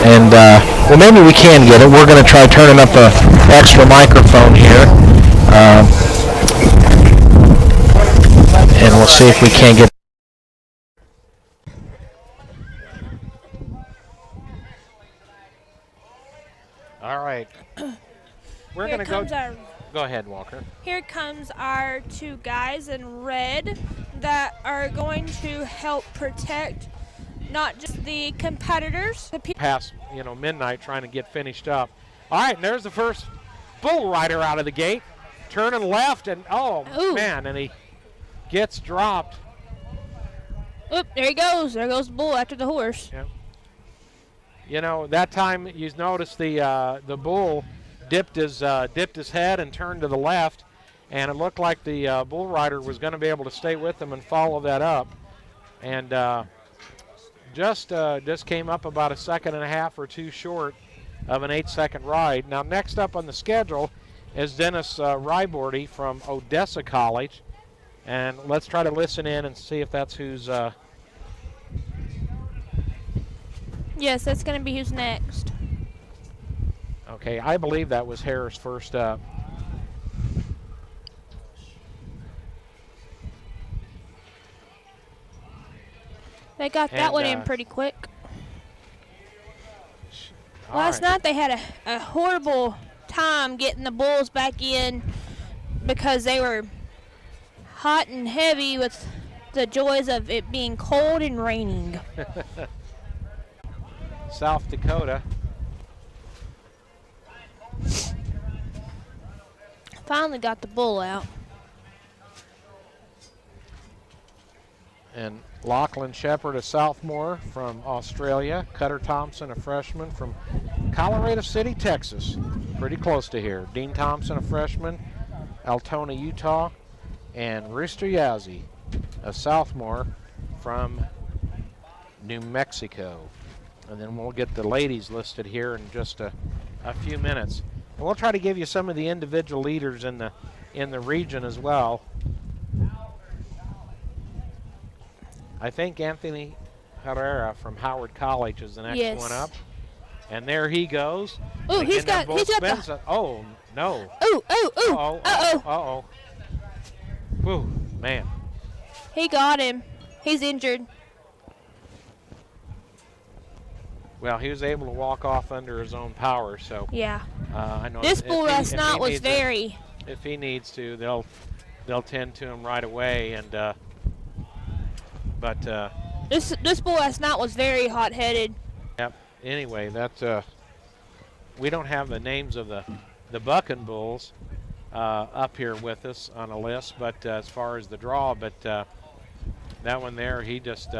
And well, maybe we can get it. We're going to try turning up a extra microphone here, and we'll see if we can get. All right, we're going to go. Go ahead, Walker. Here comes our two guys in red that are going to help protect not just the competitors. Past, midnight trying to get finished up. All right, and there's the first bull rider out of the gate. Turning left, and man, and he gets dropped. Oop, there he goes. There goes the bull after the horse. Yeah. That time you noticed the bull dipped his head and turned to the left, and it looked like the bull rider was going to be able to stay with him and follow that up, and just came up about a second and a half or two short of an 8-second ride. Now next up on the schedule is Dennis Rybordy from Odessa College, and let's try to listen in and see if that's who's. Yes, that's going to be who's next. Okay, I believe that was Harris first up. They got that one in pretty quick. Last night they had a horrible time getting the bulls back in because they were hot and heavy with the joys of it being cold and raining. South Dakota. Finally got the bull out. And Lachlan Shepard, a sophomore from Australia. Cutter Thompson, a freshman from Colorado City, Texas. Pretty close to here. Dean Thompson, a freshman, Altona, Utah. And Rooster Yazzie, a sophomore from New Mexico. And then we'll get the ladies listed here in just a few minutes. And we'll try to give you some of the individual leaders in the region as well. I think Anthony Herrera from Howard College is the next one up. And there he goes. Oh, he's got the... Oh, no. Oh. Uh-oh. Whew, man. He got him. He's injured. Well, he was able to walk off under his own power, so. Yeah. I know this bull last night was very. If he needs to, they'll tend to him right away, and this bull last night was very hot-headed. Yep. Anyway, that we don't have the names of the bucking bulls up here with us on a list, but as far as the draw, but that one there, he just.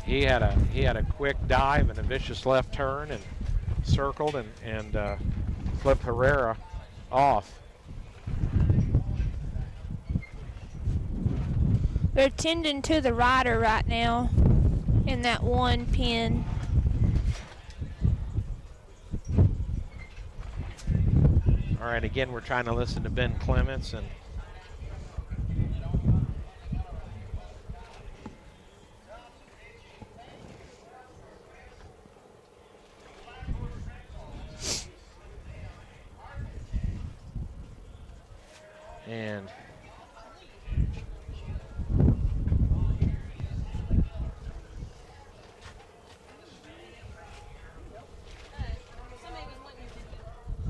He had a quick dive and a vicious left turn and circled and flipped Herrera off. They're tending to the rider right now in that one pen. All right, again, we're trying to listen to Ben Clements and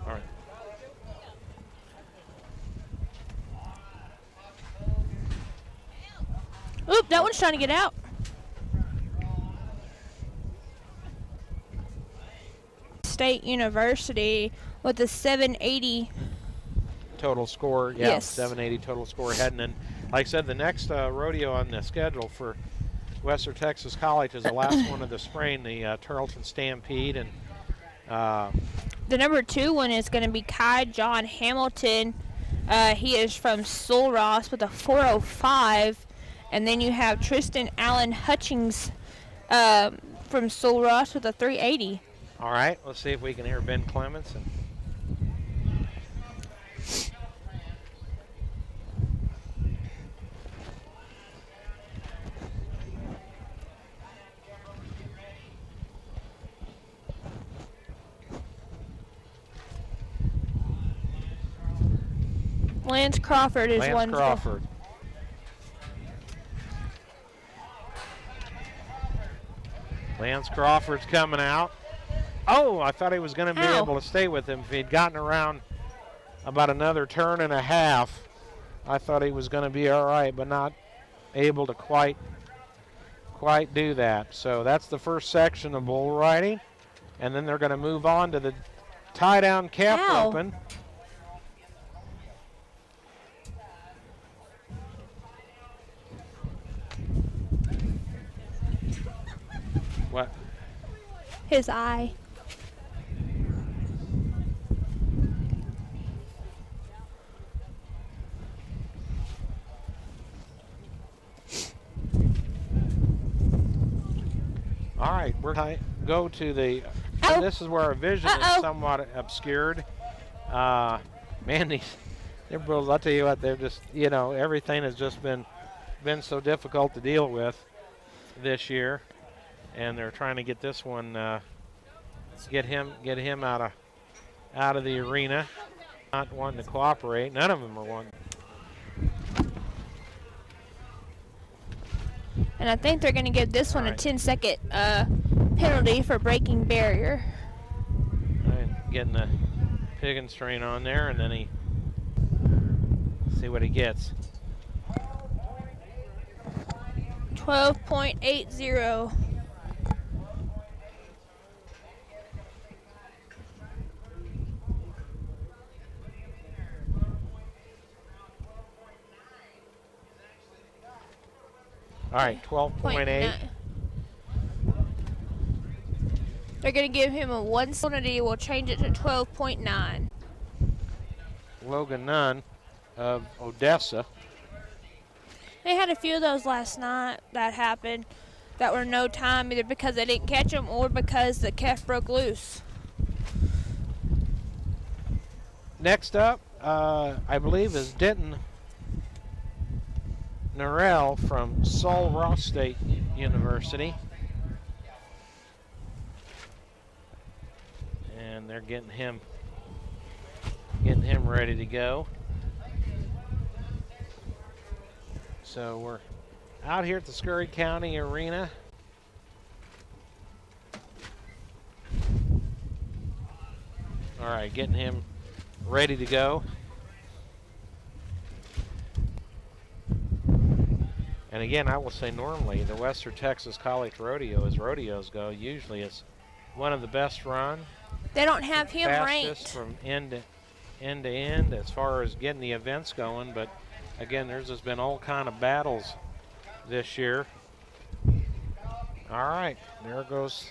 all right. Oop, that one's trying to get out. State University with a 780 total score. Yeah, yes. 780 total score heading in. Like I said, the next rodeo on the schedule for Western Texas College is the last one of the spring, the Turleton Stampede. And the number 2 one is going to be Kai John Hamilton. He is from Sul Ross with a 405. And then you have Tristan Allen Hutchings from Sul Ross with a 380. All right, let's see if we can hear Ben Clements. Lance Crawford is Lance Crawford. Lance Crawford's coming out. Oh, I thought he was going to be able to stay with him. If he'd gotten around about another turn and a half, I thought he was going to be all right, but not able to quite do that. So that's the first section of bull riding, and then they're going to move on to the tie-down calf roping. What? His eye. All right, we're going to go to the, this is where our vision is somewhat obscured. Man, they're bulls, I'll tell you what, they're just, you know, everything has just been so difficult to deal with this year. And they're trying to get this one, get him out of the arena. Not wanting to cooperate. None of them are wanting. And I think they're going to give this one a 10-second penalty for breaking barrier. Right, getting the pig and strain on there, and then see what he gets. 12.80. All right, 12.8. They're going to give him a 1 penalty. We'll change it to 12.9. Logan Nunn of Odessa. They had a few of those last night that happened that were no time, either because they didn't catch them or because the calf broke loose. Next up, I believe, is Denton Norrell from Sul Ross State University. And they're getting him ready to go. So we're out here at the Scurry County Arena. All right, getting him ready to go. And again, I will say normally the Western Texas College Rodeo, as rodeos go, usually it's one of the best run. They don't have him ranked from end to end as far as getting the events going, but again, there's been all kind of battles this year. All right, there goes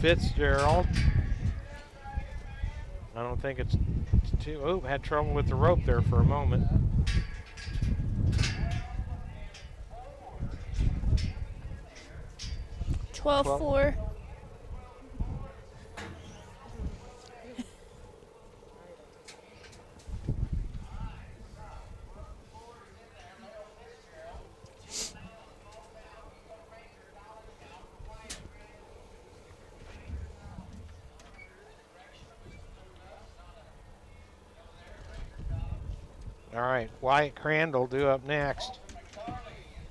Fitzgerald. I don't think it's too, oh, had trouble with the rope there for a moment. $12.4. All right, Wyatt Crandall due up next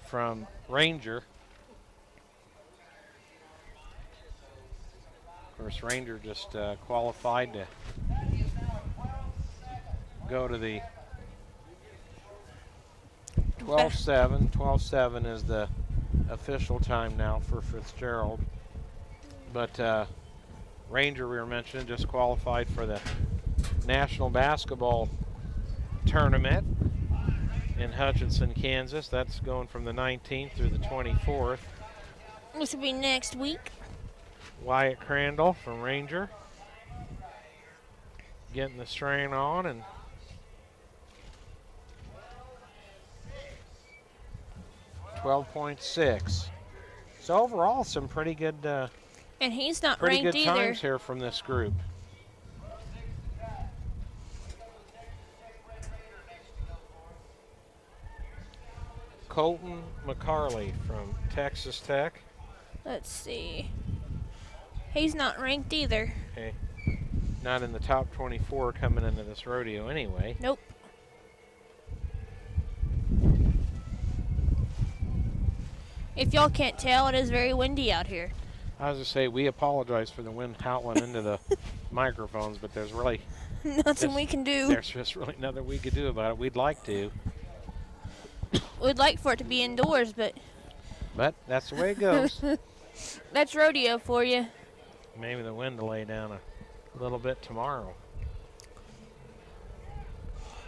from Ranger. Of course, Ranger just qualified to go to the 12-7. 12-7 is the official time now for Fitzgerald. But Ranger, we were mentioning, just qualified for the National Basketball Tournament in Hutchinson, Kansas. That's going from the 19th through the 24th. This will be next week. Wyatt Crandall from Ranger getting the strain on, and .6. So overall, some pretty good. And he's not pretty ranked good either. Times here from this group. Colton McCarley from Texas Tech. Let's see. He's not ranked either. Okay. Not in the top 24 coming into this rodeo anyway. Nope. If y'all can't tell, it is very windy out here. I was going to say, we apologize for the wind howling into the microphones, but there's really nothing we can do. There's just really nothing we could do about it. We'd like to. We'd like for it to be indoors, but that's the way it goes. That's rodeo for you. Maybe the wind will lay down a little bit tomorrow.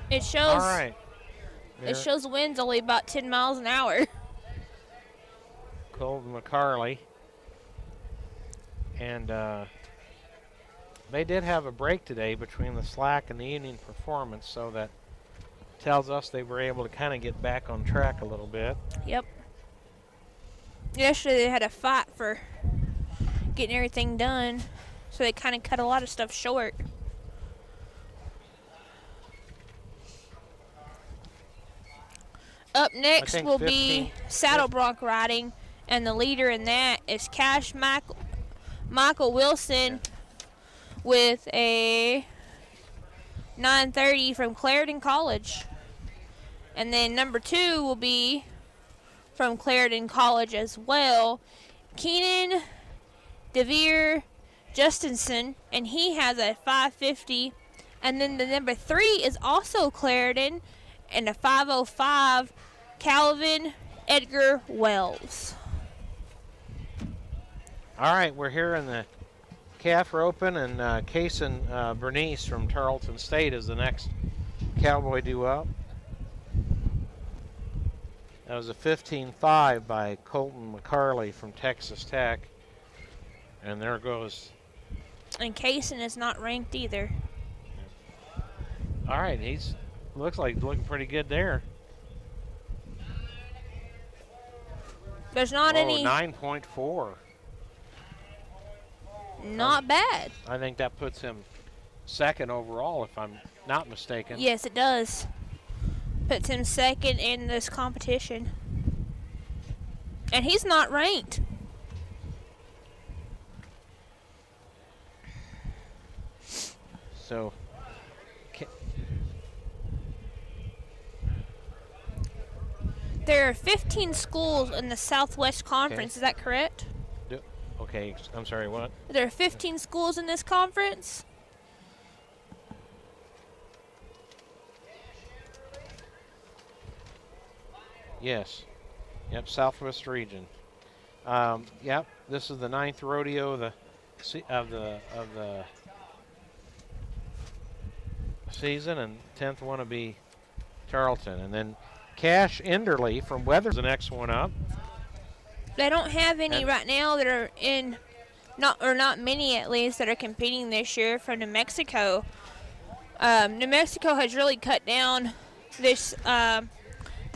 It shows. All right. It shows winds only about 10 miles an hour. Colton McCarley. And they did have a break today between the slack and the evening performance, so that tells us they were able to kind of get back on track a little bit. Yep. Yesterday they had a fight for getting everything done, so they kind of cut a lot of stuff short. Up next will be saddle bronc riding, and the leader in that is Cash Michael Wilson with a 9:30 from Clarendon College. And then number 2 will be from Clarendon College as well, Keenan DeVere Justinson, and he has a 5:50. And then the number 3 is also Clarendon, and a 5:05, Calvin Edgar Wells. All right, we're here in the Calf Open, and Kaysen Bernice from Tarleton State is the next cowboy due up. That was a 15.5 by Colton McCarley from Texas Tech. And there goes. And Kaysen is not ranked either. All right, looks like he's looking pretty good there. There's not any. 9.4. Not bad. I think that puts him second overall, if I'm not mistaken. Yes, it does. Puts him second in this competition. And he's not ranked. So, there are 15 schools in the Southwest Conference. Okay. Is that correct? Okay, I'm sorry, what? There are 15 schools in this conference? Yes. Yep, Southwest region. Yep, this is the 9th rodeo of the season, and 10th one will be Tarleton. And then Cash Enderly from Weather's the next one up. They don't have any right now that are in, not many at least, that are competing this year from New Mexico. New Mexico has really cut down this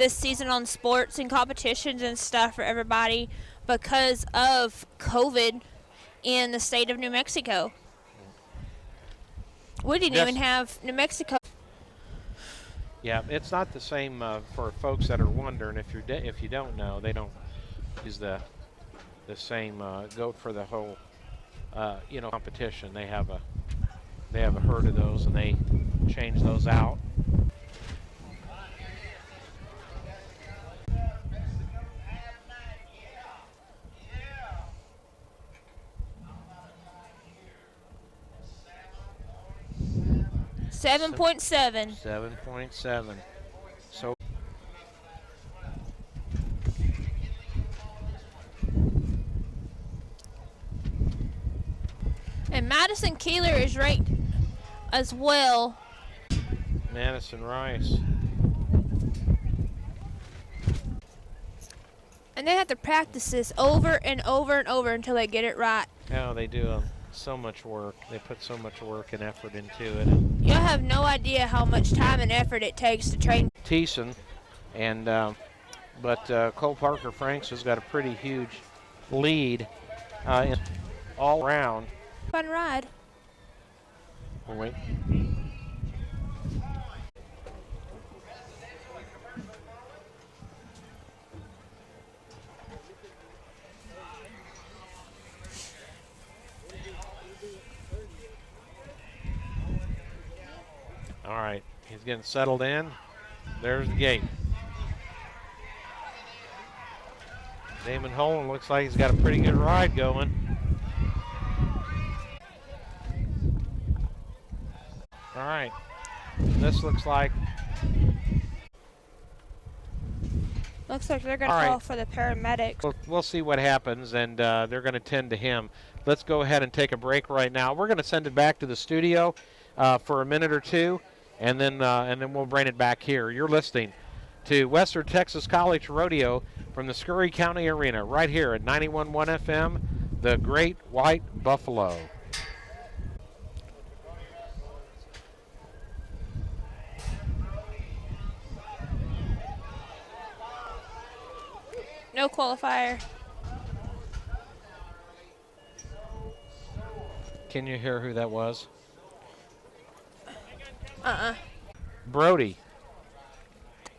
season on sports and competitions and stuff for everybody because of COVID in the state of New Mexico. We didn't even have New Mexico. Yeah, it's not the same for folks that are wondering. If you don't know, they don't use the same goat for the whole competition. They have a herd of those, and they change those out. $7.7. 7.7. So. And Madison Keeler is ranked as well. Madison Rice. And they have to practice this over and over and over until they get it right. Oh, they do so much work. They put so much work and effort into it. Y'all have no idea how much time and effort it takes to train. Thiessen, and but Cole Parker Franks has got a pretty huge lead all around. Fun ride. Oh, wait. All right, he's getting settled in. There's the gate. Damon Holland looks like he's got a pretty good ride going. All right. This looks like they're going to call for the paramedics. We'll see what happens, and they're going to tend to him. Let's go ahead and take a break right now. We're going to send it back to the studio for a minute or two, and then we'll bring it back here. You're listening to Western Texas College Rodeo from the Scurry County Arena right here at 91.1 FM, the Great White Buffalo. No qualifier. Can you hear who that was? Brody.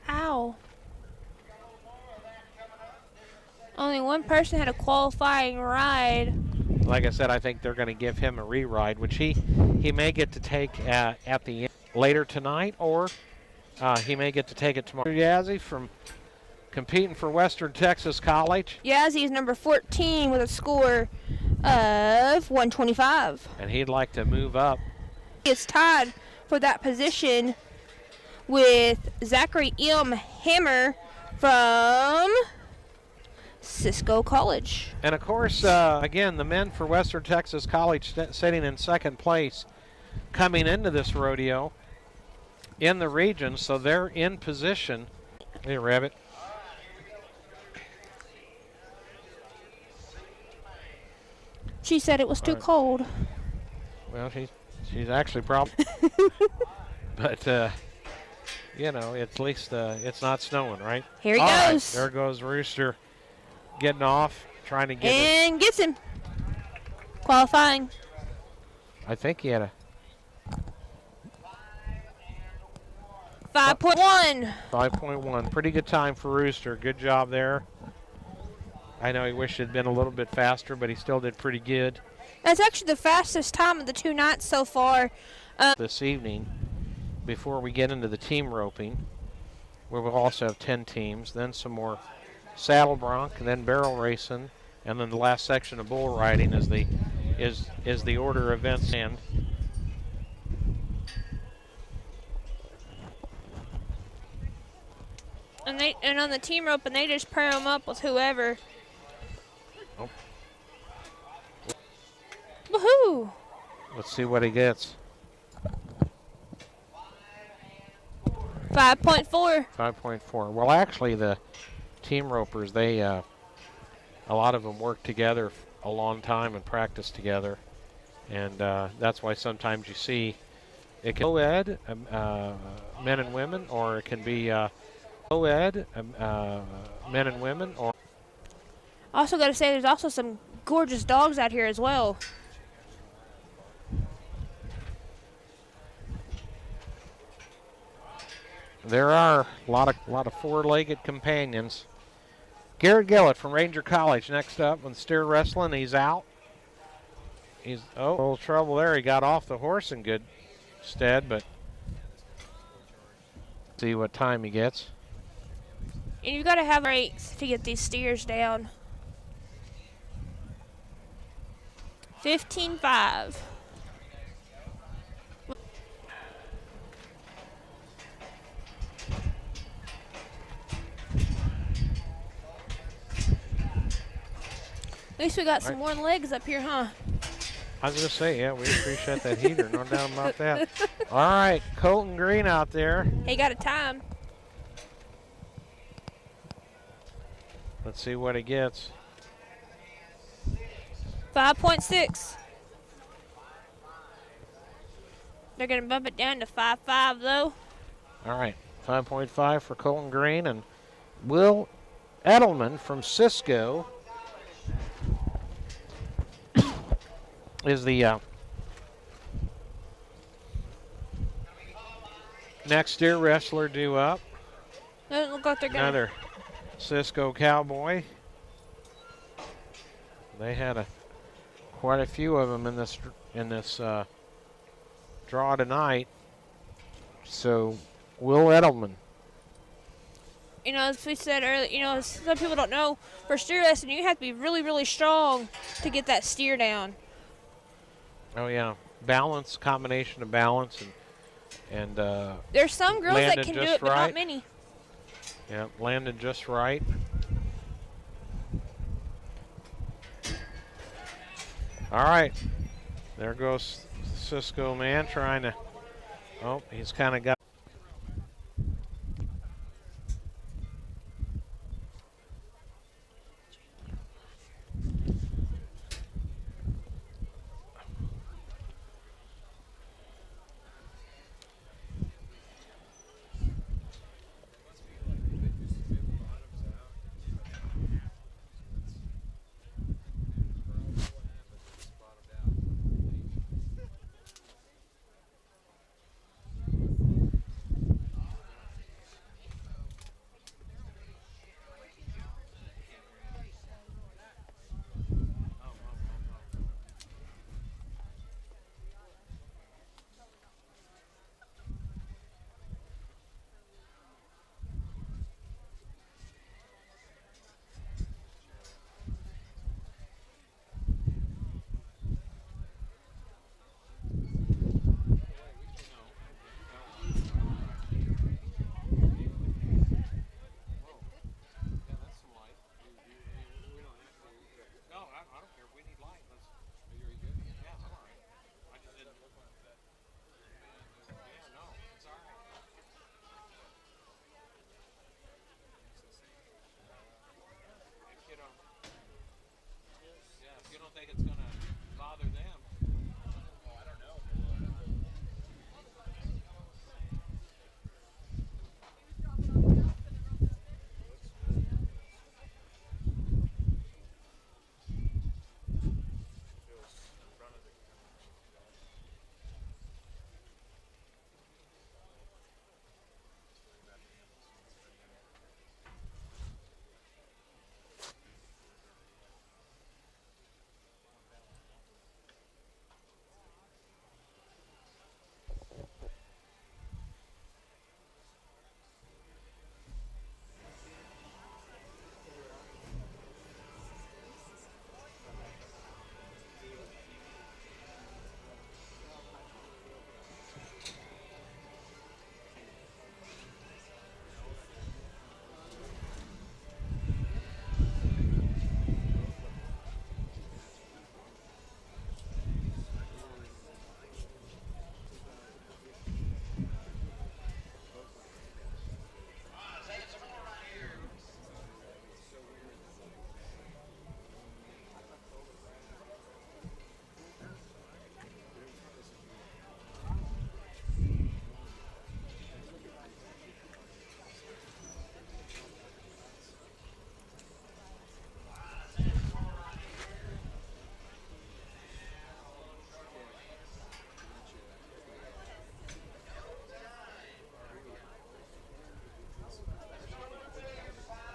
Ow. Only one person had a qualifying ride. Like I said, I think they're going to give him a re-ride, which he may get to take at the end later tonight, or he may get to take it tomorrow. Yazzie from competing for Western Texas College. Yazzie is number 14 with a score of 125. And he'd like to move up. It's tied for that position with Zachary M. Hammer from Cisco College. And of course, again, the men for Western Texas College sitting in second place coming into this rodeo in the region, so they're in position. Hey, Rabbit. She said it was too cold. Well, she's actually probably, but you know, at least it's not snowing, right? Here he goes. Right, there goes Rooster, getting off, trying to get and gets him. Qualifying. I think he had a 5.1. 5.1. Pretty good time for Rooster. Good job there. I know he wished it had been a little bit faster, but he still did pretty good. That's actually the fastest time of the 2 nights so far. This evening, before we get into the team roping, where we'll also have 10 teams, then some more saddle bronc, and then barrel racing, and then the last section of bull riding is the order of events. And on the team rope, and they just pair them up with whoever. Oh. Woohoo! Let's see what he gets. 5.4. 5.4. Well, actually, the team ropers, they a lot of them work together a long time and practice together, and that's why sometimes you see it can be co-ed, men and women, or it can be co-ed, men and women. Or also got to say, there's also some gorgeous dogs out here as well. There are a lot of four-legged companions. Garrett Gillett from Ranger College next up with steer wrestling. He's out. He's a little trouble there. He got off the horse in good stead, but see what time he gets. And you've got to have rates to get these steers down. 15.5. At least we got some warm legs up here, huh? I was going to say, yeah, we appreciate that heater. No doubt about that. All right, Colton Green out there. He got a time. Let's see what he gets. 5.6. They're going to bump it down to 5.5, though. All right, 5.5 for Colton Green. And Will Edelman from Cisco is the next steer wrestler due up. Doesn't look like they're going Another Cisco Cowboy. They had quite a few of them in this draw tonight. So Will Edelman. as we said earlier, some people don't know, for steer wrestling, you have to be really, really strong to get that steer down. Oh, yeah. Balance, combination of balance and there's some girls that can do it, but right. not many. Yeah, landed just right. All right. There goes Cisco man trying to, oh, he's kind of got.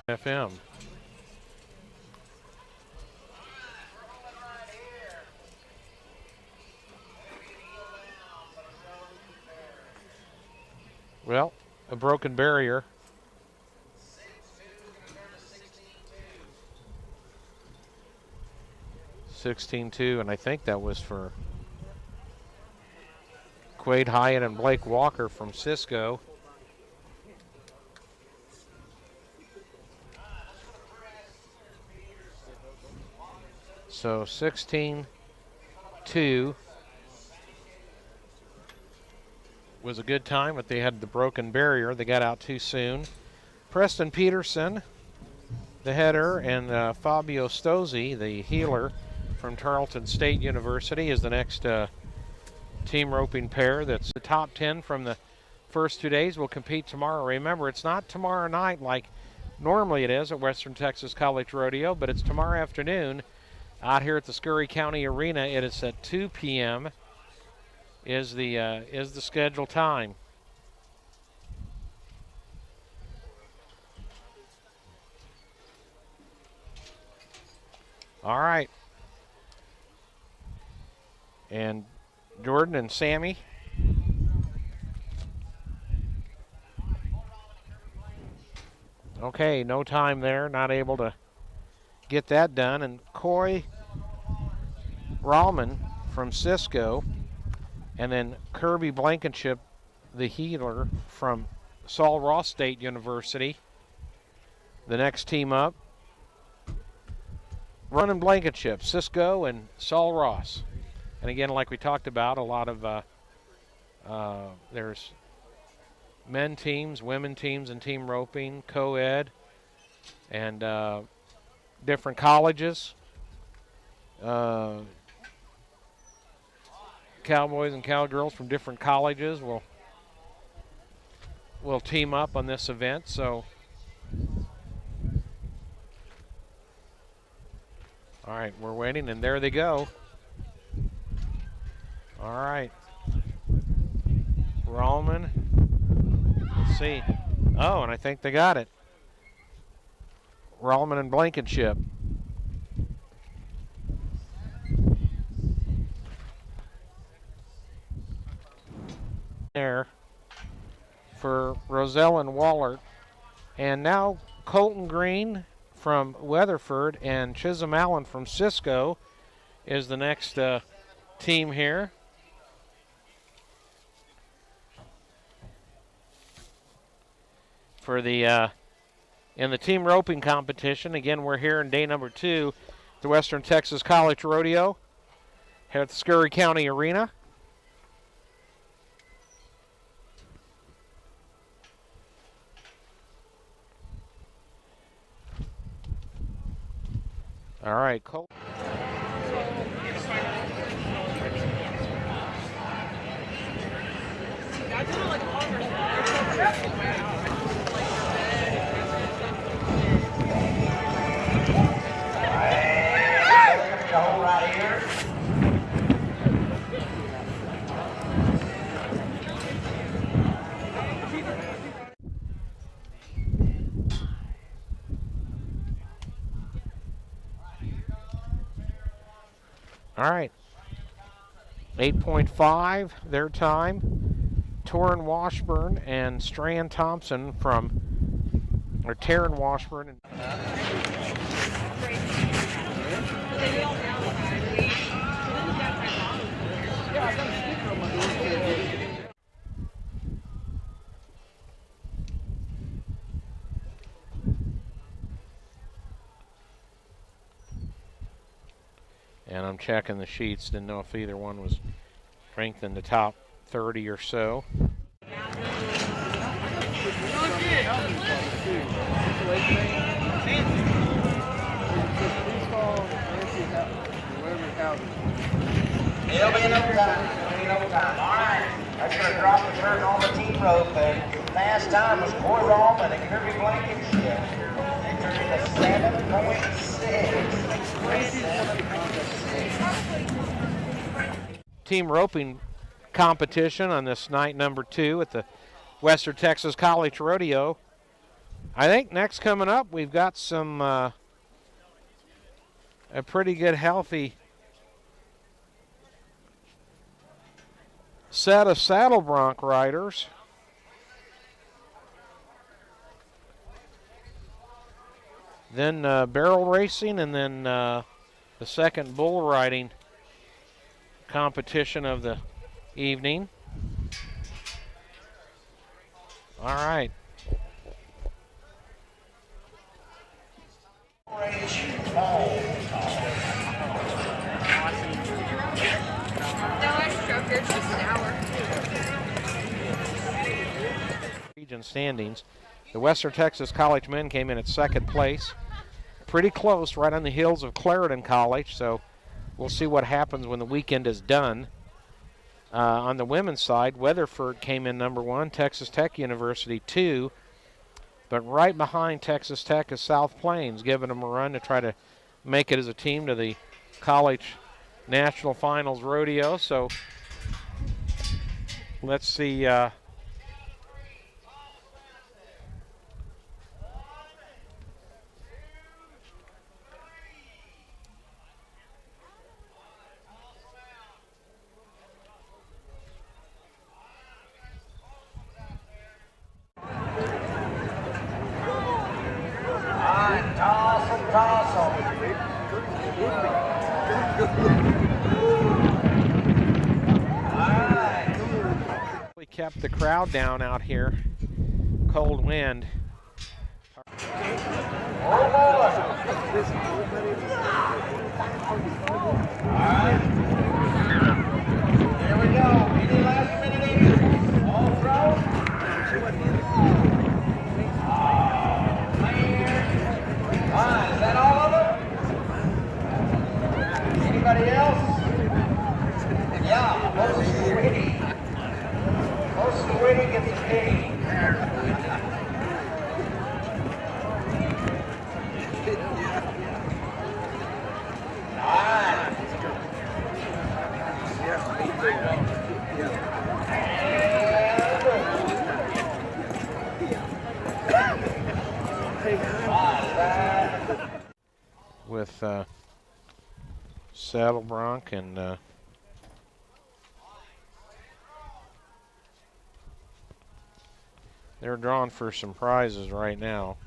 FM. Well, a broken barrier. 16-2, and I think that was for Quade Hyatt and Blake Walker from Cisco. So 16-2 was a good time, but they had the broken barrier. They got out too soon. Preston Peterson, the header, and Fabio Stozzi, the healer from Tarleton State University, is the next team roping pair. That's the top 10 from the first 2 days will compete tomorrow. Remember, it's not tomorrow night like normally it is at Western Texas College Rodeo, but it's tomorrow afternoon out here at the Scurry County Arena. It is at 2 p.m. is the scheduled time. All right. And Jordan and Sammy. Okay, no time there, not able to get that done. And Coy Rallman from Cisco, and then Kirby Blankenship, the healer from Sul Ross State University, the next team up. Running Blankenship, Cisco, and Sul Ross. And again, like we talked about, a lot of there's men teams, women teams, and team roping, co-ed, and different colleges. Cowboys and cowgirls from different colleges will team up on this event. So, all right, we're waiting, and there they go. All right, Rallman. Let's see. Oh, and I think they got it. Rallman and Blankenship. There for Roselle and Wallert. And now Colton Green from Weatherford and Chisholm Allen from Cisco is the next team here. For the in the team roping competition. Again, we're here in day number 2 at the Western Texas College Rodeo here at the Scurry County Arena. All right, Cole. All right, 8.5 their time. Torrin Washburn and Strand Thompson or Taryn Washburn. And I'm checking the sheets, didn't know if either one was ranked in the top 30 or so. It'll be in overtime. All right. That's going to drop the curtain on the team rope. And last time was Coy Rallman and Kirby Blankenship. They turned it to 7.6. Team roping competition on this night number 2 at the Western Texas College Rodeo. I think next coming up we've got some a pretty good healthy set of saddle bronc riders. Then barrel racing, and then the second bull riding competition of the evening. All right. Region standings. The Western Texas College men came in at second place. Pretty close, right on the heels of Clarendon College, so we'll see what happens when the weekend is done. On the women's side, Weatherford came in number 1, Texas Tech University 2, but right behind Texas Tech is South Plains, giving them a run to try to make it as a team to the College National Finals Rodeo. So let's see. kept the crowd down out here. Cold wind. Alright. Here we go. Any last minute in? All throw. Oh, man. Alright, is that all of them? Anybody else? Yeah, Moses Whitty. Moses Whitty gets a penny. With saddle bronc and they're drawn for some prizes right now.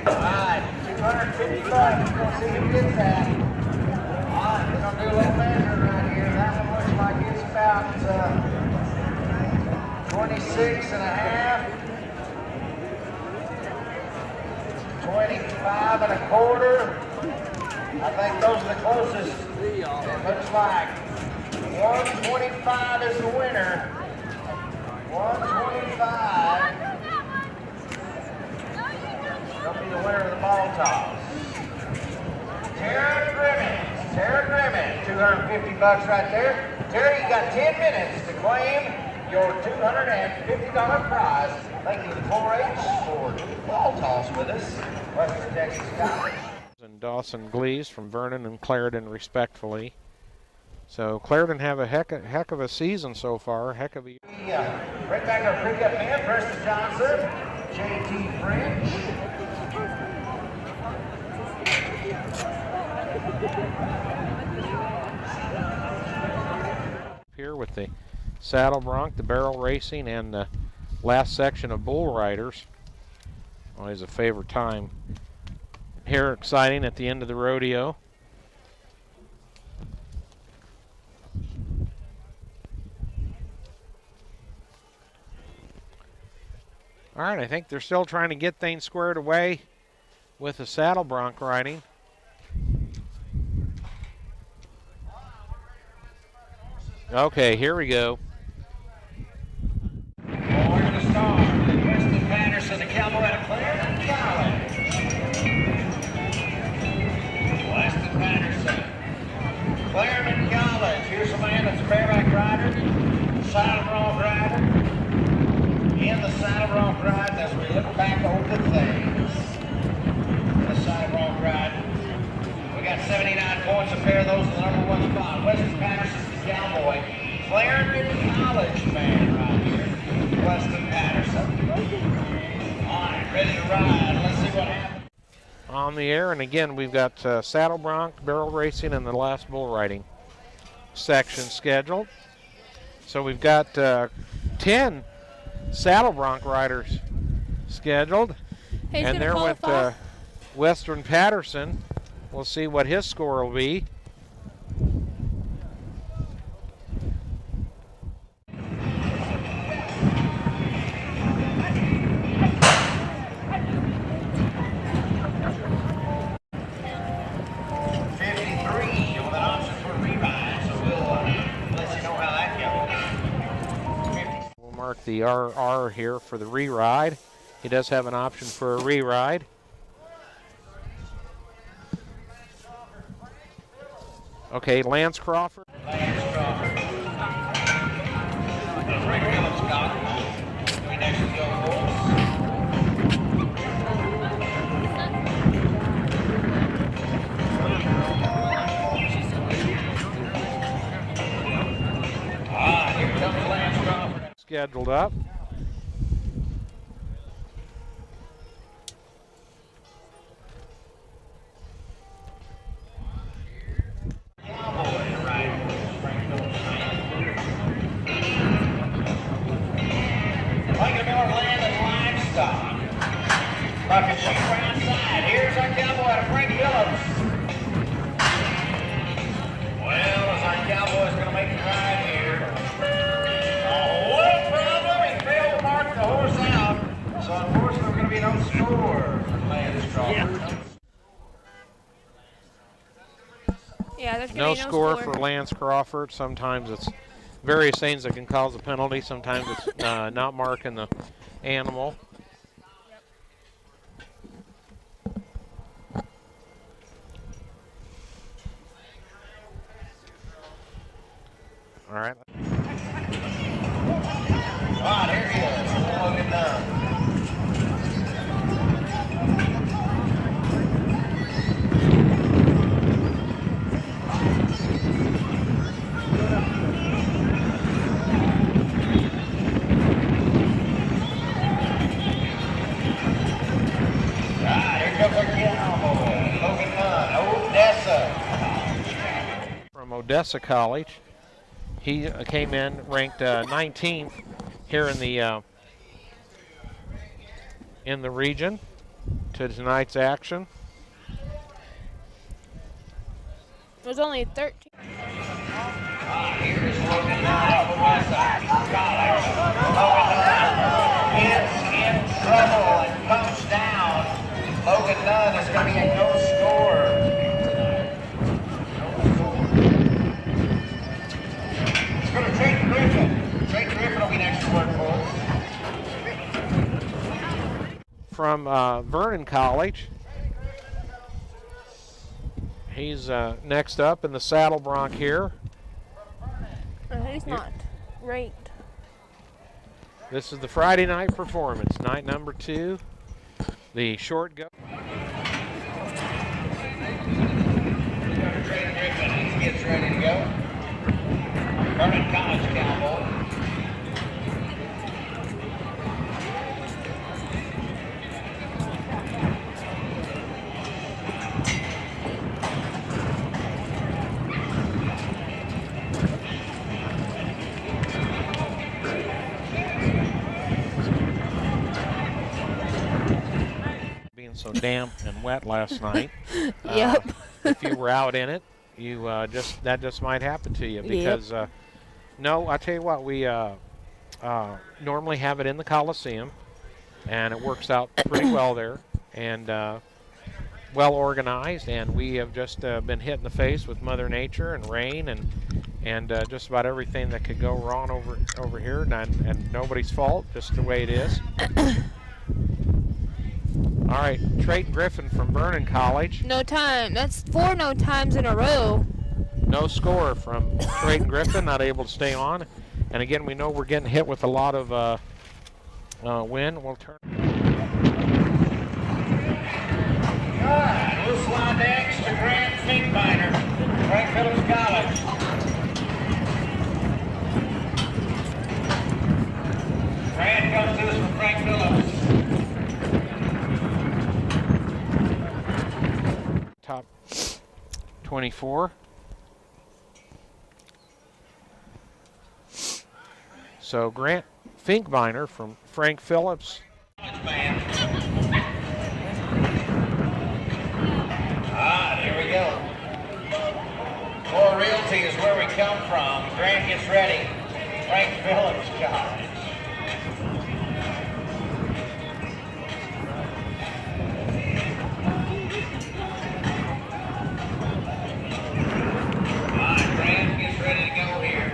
Alright, $250. We'll see who gets that. Alright, we're going to do a little measure right here. That one looks like it's about 26 and a half. 25 and a quarter. I think those are the closest. It looks like 125 is the winner. 125. Gonna be the winner of the ball toss. Tara Grimmett, $250 right there. Tara, you got 10 minutes to claim your $250 prize. Thank you to 4-H for doing the ball toss with us. Western Texas College. And Dawson Glees from Vernon and Clarendon, respectfully. So Clarendon have a heck of a season so far. Heck of a year. Right back our pickup man, Preston Johnson, JT French. Here with the saddle bronc, the barrel racing, and the last section of bull riders. Always a favorite time. Here, exciting at the end of the rodeo. All right, I think they're still trying to get things squared away with the saddle bronc riding. Okay, here we go. Well, we're going to start with Weston Patterson, the cowboy out of Clarendon College. Weston Patterson, Clarendon College. Here's a man that's a bareback rider, saddle bronc rider. In the saddle bronc ride, as we look back over things. The saddle bronc ride. We got 79 points, a pair of those in the #1 spot. Weston Patterson's the cowboy. Clarendon College man right here. Weston Patterson. All right, ready to ride. Let's see what happens. On the air, and again, we've got saddle bronc, barrel racing, and the last bull riding section scheduled. So we've got 10 saddle bronc riders scheduled, and there went Western Patterson. We'll see what his score will be. Mark the RR here for the re-ride. He does have an option for a re-ride. Okay, Lance Crawford. Lance Crawford. Frank Phillips got it. Next to go, here comes Lance Crawford. Scheduled up. Bucket sheet right outside. Here's our cowboy, Frank Phillips. Well, as Yeah, there's No going to be score for Lance Crawford. Sometimes it's various things that can cause a penalty. Sometimes it's not marking the animal. All right. Ah, there he is. Logan Dunn. Ah, here comes our cowboy. Logan Dunn, Odessa. From Odessa College. He came in ranked 19th here in the region to tonight's action. It was only 13. Here's Logan Dunn off the west side. Logan Dunn is in trouble and comes down. Logan Dunn is going to be a no score. It's going to Trey Griffin. Trey Griffin will be next to work for us. From Vernon College. He's next up in the saddle bronc here. He's not ranked. This is the Friday night performance, night number 2. The short go. Trey Griffin, he gets ready to go. Vernon College cowboy. So damp and wet last night. Yep. If you were out in it, you that just might happen to you because no, I tell you what, we normally have it in the Coliseum, and it works out pretty well there and well organized. And we have just been hit in the face with Mother Nature and rain and just about everything that could go wrong over here, and nobody's fault, just the way it is. All right, Trayton Griffin from Vernon College. No time. That's 4 no times in a row. No score from Trayton Griffin, not able to stay on. And again, we know we're getting hit with a lot of wind. We'll turn. All right, we'll slide next to Grant Finkbeiner, Frank Phillips College. Grant comes to us from Frank Phillips. Top 24. So Grant Finkbeiner from Frank Phillips. Here we go. Core Realty is where we come from. Grant gets ready. Frank Phillips College. Grant gets ready to go here.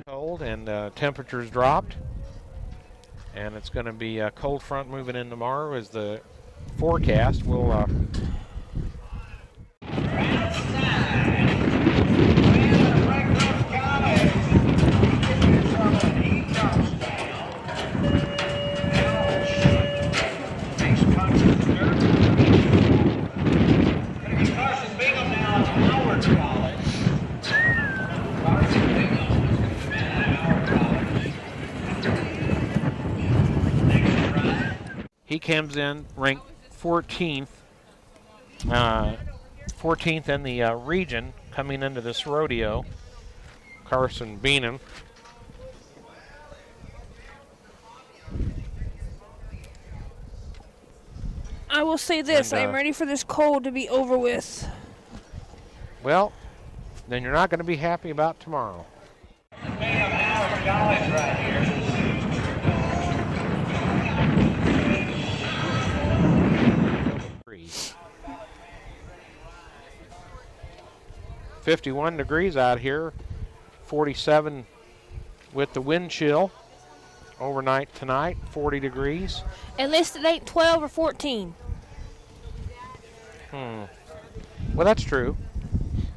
Cold and temperatures dropped, and it's going to be a cold front moving in tomorrow is the forecast. We'll he comes in ranked 14th, 14th in the region coming into this rodeo. Carson Beenan. I will say this, I am ready for this cold to be over with. Well, then you're not going to be happy about tomorrow. Howard College right here. 51 degrees out here, 47 with the wind chill. Overnight tonight, 40 degrees. At least it ain't 12 or 14. Well, that's true.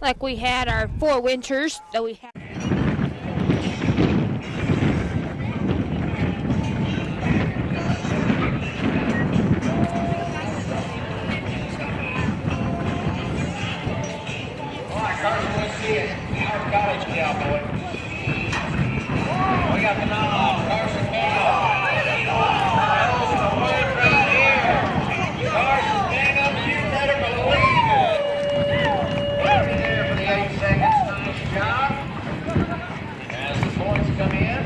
Like we had our 4 winters that we had. College cowboy. We got the knob, Carson Bang. Right here. Carson Bang, you better believe it. Right there for the 8 seconds. Nice job. As the points come in.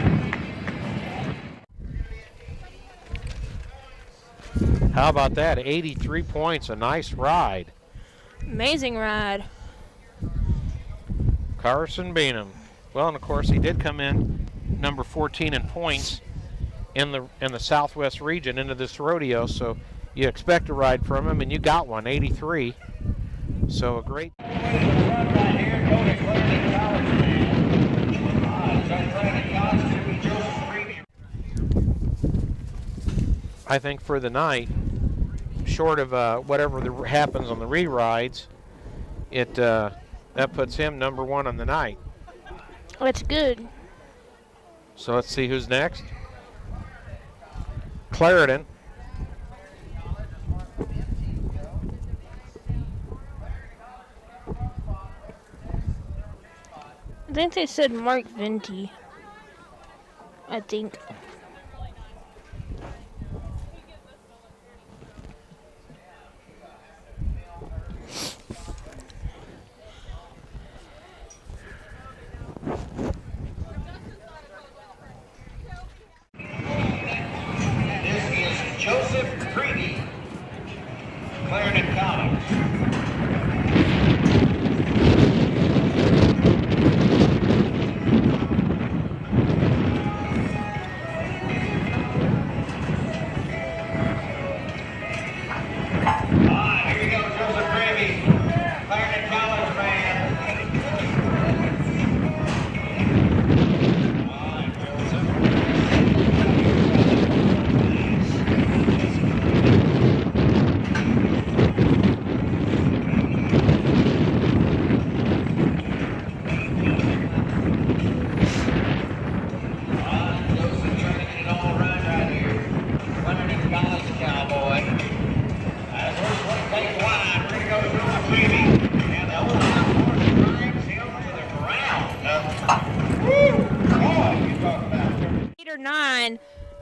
How about that? 83 points, a nice ride. Amazing ride. Carson Beanham. Well, and of course he did come in number 14 in points in the Southwest region into this rodeo, so you expect a ride from him, and you got one, 83. So a great. I think for the night, short of whatever happens on the re-rides, that puts him number 1 on the night. That's good. So let's see who's next. Clarendon. I think they said Mark Venti. I think.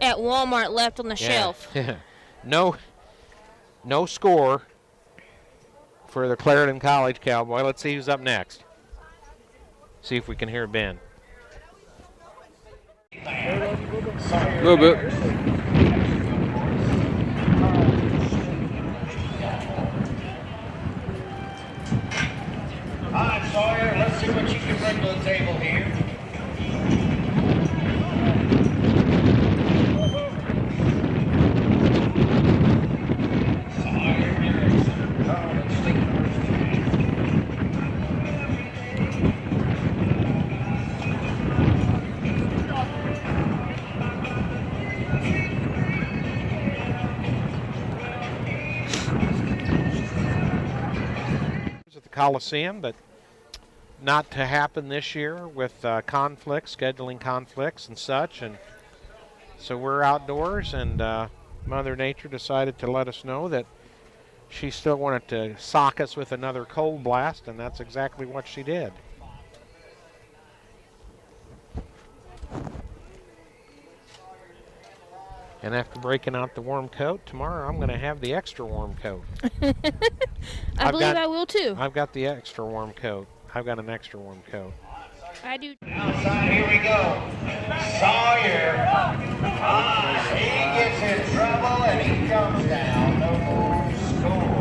At Walmart left on the shelf. No score for the Clarendon College Cowboy. Let's see who's up next. See if we can hear Ben. A little bit. All right, Sawyer, let's see what you can bring to the table here. Coliseum, but not to happen this year with scheduling conflicts and such, and so we're outdoors, and Mother Nature decided to let us know that she still wanted to sock us with another cold blast, and that's exactly what she did. And after breaking out the warm coat, tomorrow I'm going to have the extra warm coat. I believe I will too. I've got the extra warm coat. I've got an extra warm coat. I do. Outside, here we go. Sawyer. He gets in trouble and he comes down. No score.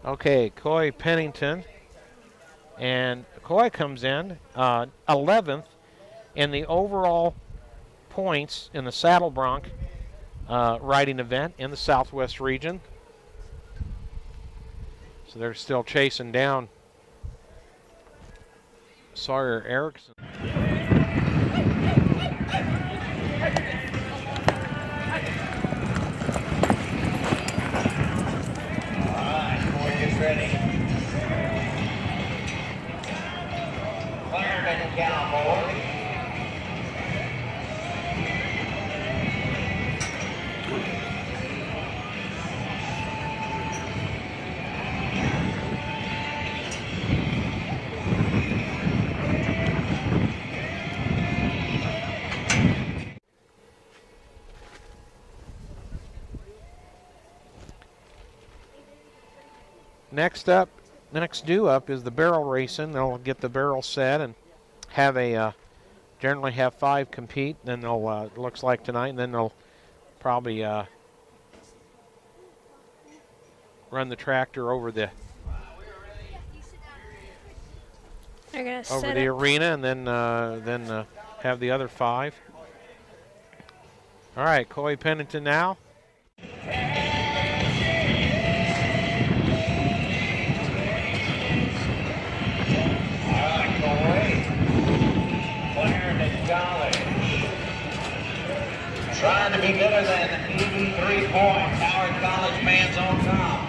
Okay, Coy Pennington. And Coy comes in 11th in the overall points in the saddle bronc riding event in the Southwest region. So they're still chasing down Sawyer Erickson. Ready. Clarendon Cowboy. Next due up is the barrel racing. They'll get the barrel set and have generally have 5 compete. Then they'll looks like tonight, and then they'll probably run the tractor over the arena, and then have the other 5. All right, Coy Pennington now. Trying to be better than 83 points. Howard College man's on top.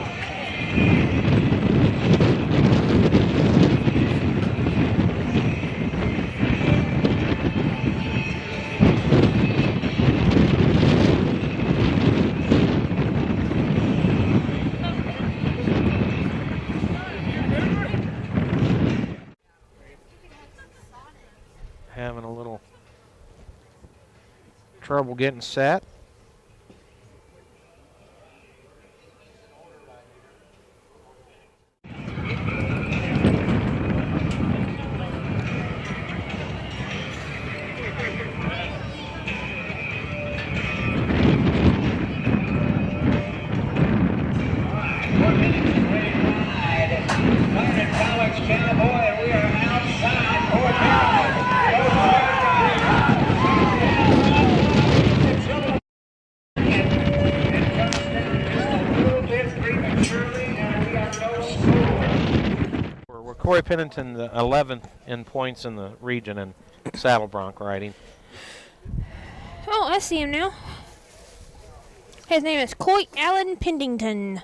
Having a little trouble getting set. Coy Pennington, the 11th in points in the region in saddle bronc riding. Oh, I see him now. His name is Coy Allen Pennington.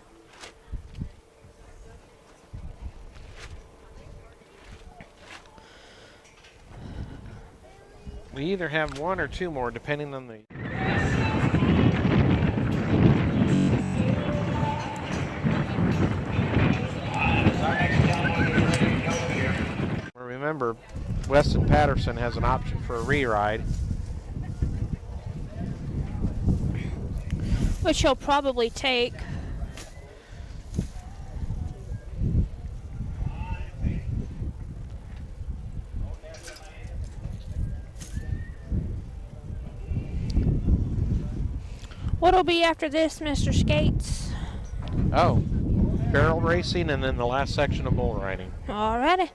We either have 1 or 2 more, depending on the... Remember, Weston Patterson has an option for a re-ride, which he'll probably take. What'll be after this, Mr. Skates? Oh, barrel racing and then the last section of bull riding. Alrighty.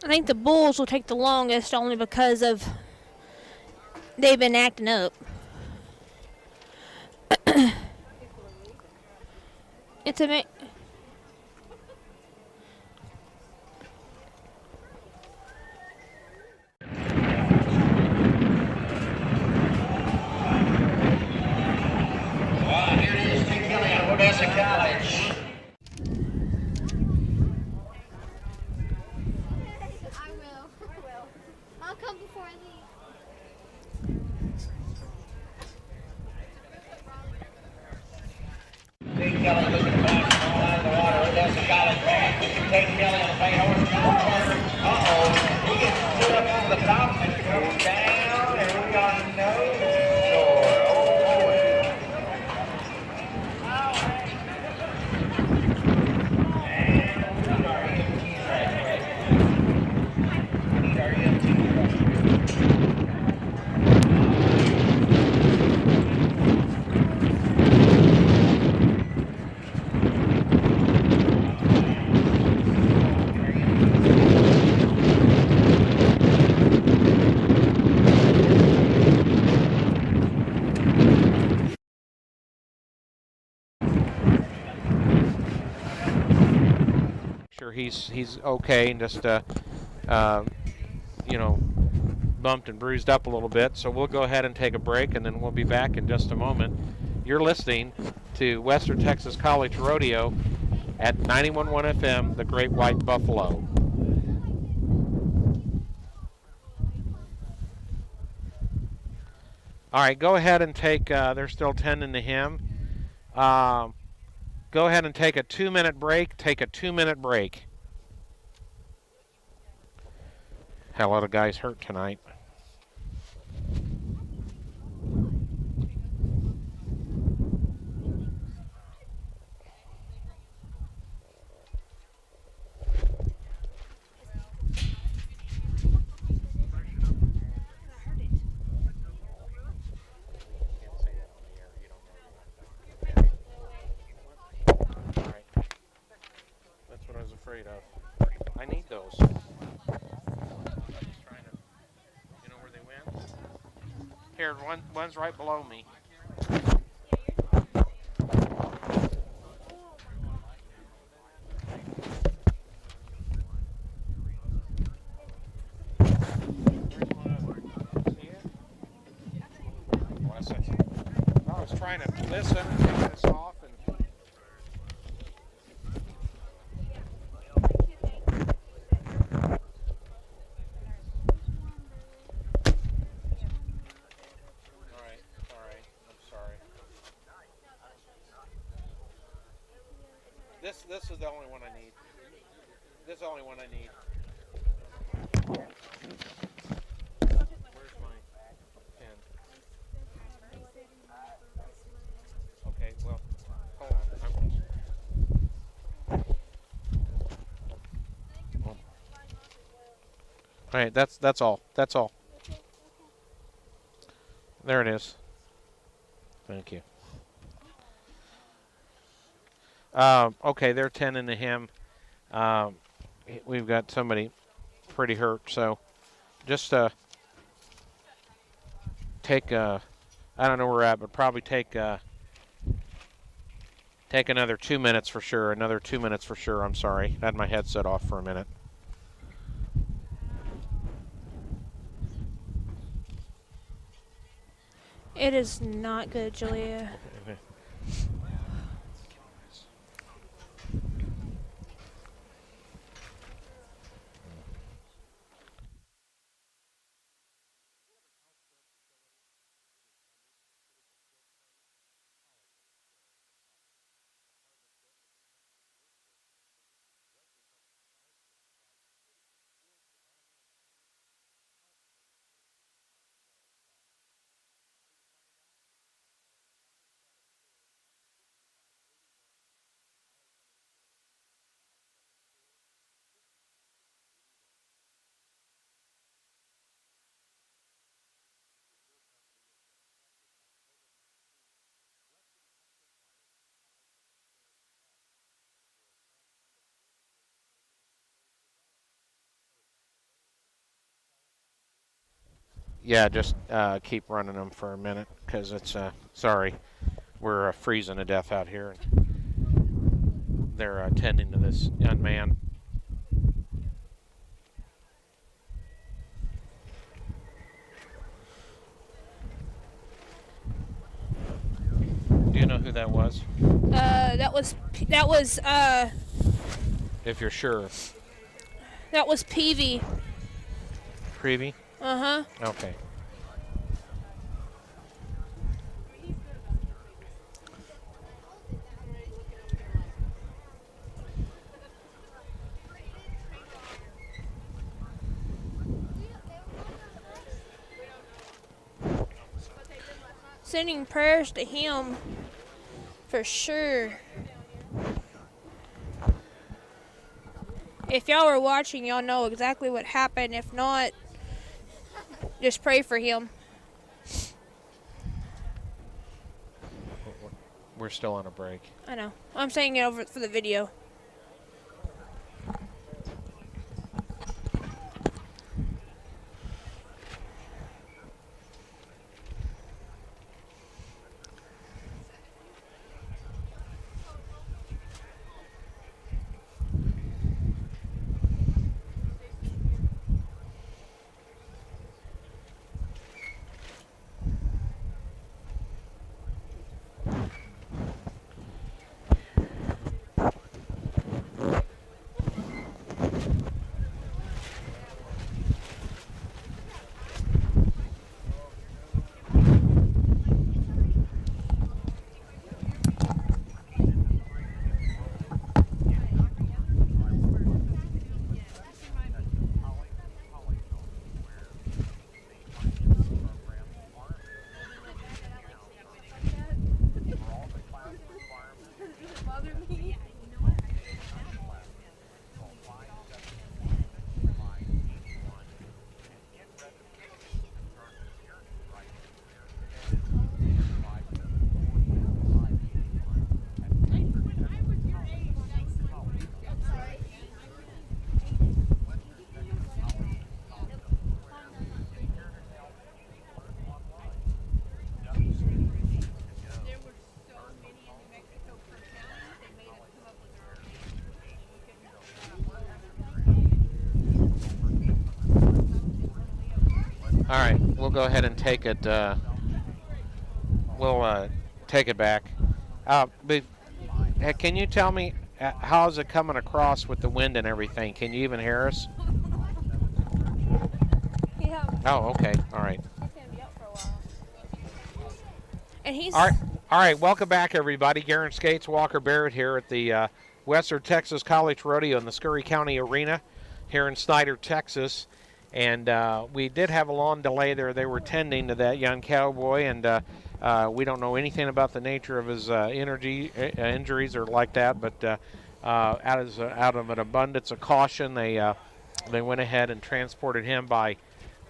I think the bulls will take the longest only because of they've been acting up. It's a College. I'll come before I leave. Big Kelly looking to box all out of the water. That's the college man. Take Kelly on the main horse. Uh-oh. He gets stood up on the top and goes down, and we got no score. Oh, boy. And we are sure he's okay and just you know, bumped and bruised up a little bit. So we'll go ahead and take a break, and then we'll be back in just a moment. You're listening to Western Texas College Rodeo at 91.1 FM, the Great White Buffalo. All right, go ahead and take, they're still tending to him. Go ahead and take a 2-minute break. Take a 2-minute break. Hell, a lot of guys hurt tonight. Afraid of. I need those. I'm just trying to, you know where they went? Here, one's right below me. See it? Bless it. I was trying to listen and take this off and. This is the only one I need. This is the only one I need. Where's my pen? Okay, well, hold on. All right, that's all. That's all. There it is. Thank you. Okay, they're tending to him. We've got somebody pretty hurt, so just take I don't know where we're at, but probably take another 2 minutes for sure. Another 2 minutes for sure. I'm sorry, I had my headset off for a minute. It is not good, Julia. Okay. Yeah, just keep running them for a minute because it's, sorry, we're freezing to death out here. And they're tending to this young man. Do you know who that was? That was If you're sure. That was Peavy. Peavy? Uh-huh. Okay. Sending prayers to him for sure. If y'all were watching, y'all know exactly what happened. If not, just pray for him. We're still on a break. I know. I'm saying it over for the video. All right, we'll go ahead and take it. We'll take it back. But can you tell me how's it coming across with the wind and everything? Can you even hear us? Yeah. Oh, okay. All right. He's gonna be up for a while. And he's. All right. Welcome back, everybody. Garen Skates, Walker Barrett here at the Western Texas College Rodeo in the Scurry County Arena here in Snyder, Texas. And we did have a long delay there. They were tending to that young cowboy, and we don't know anything about the nature of his injuries or like that. But out of an abundance of caution, they went ahead and transported him by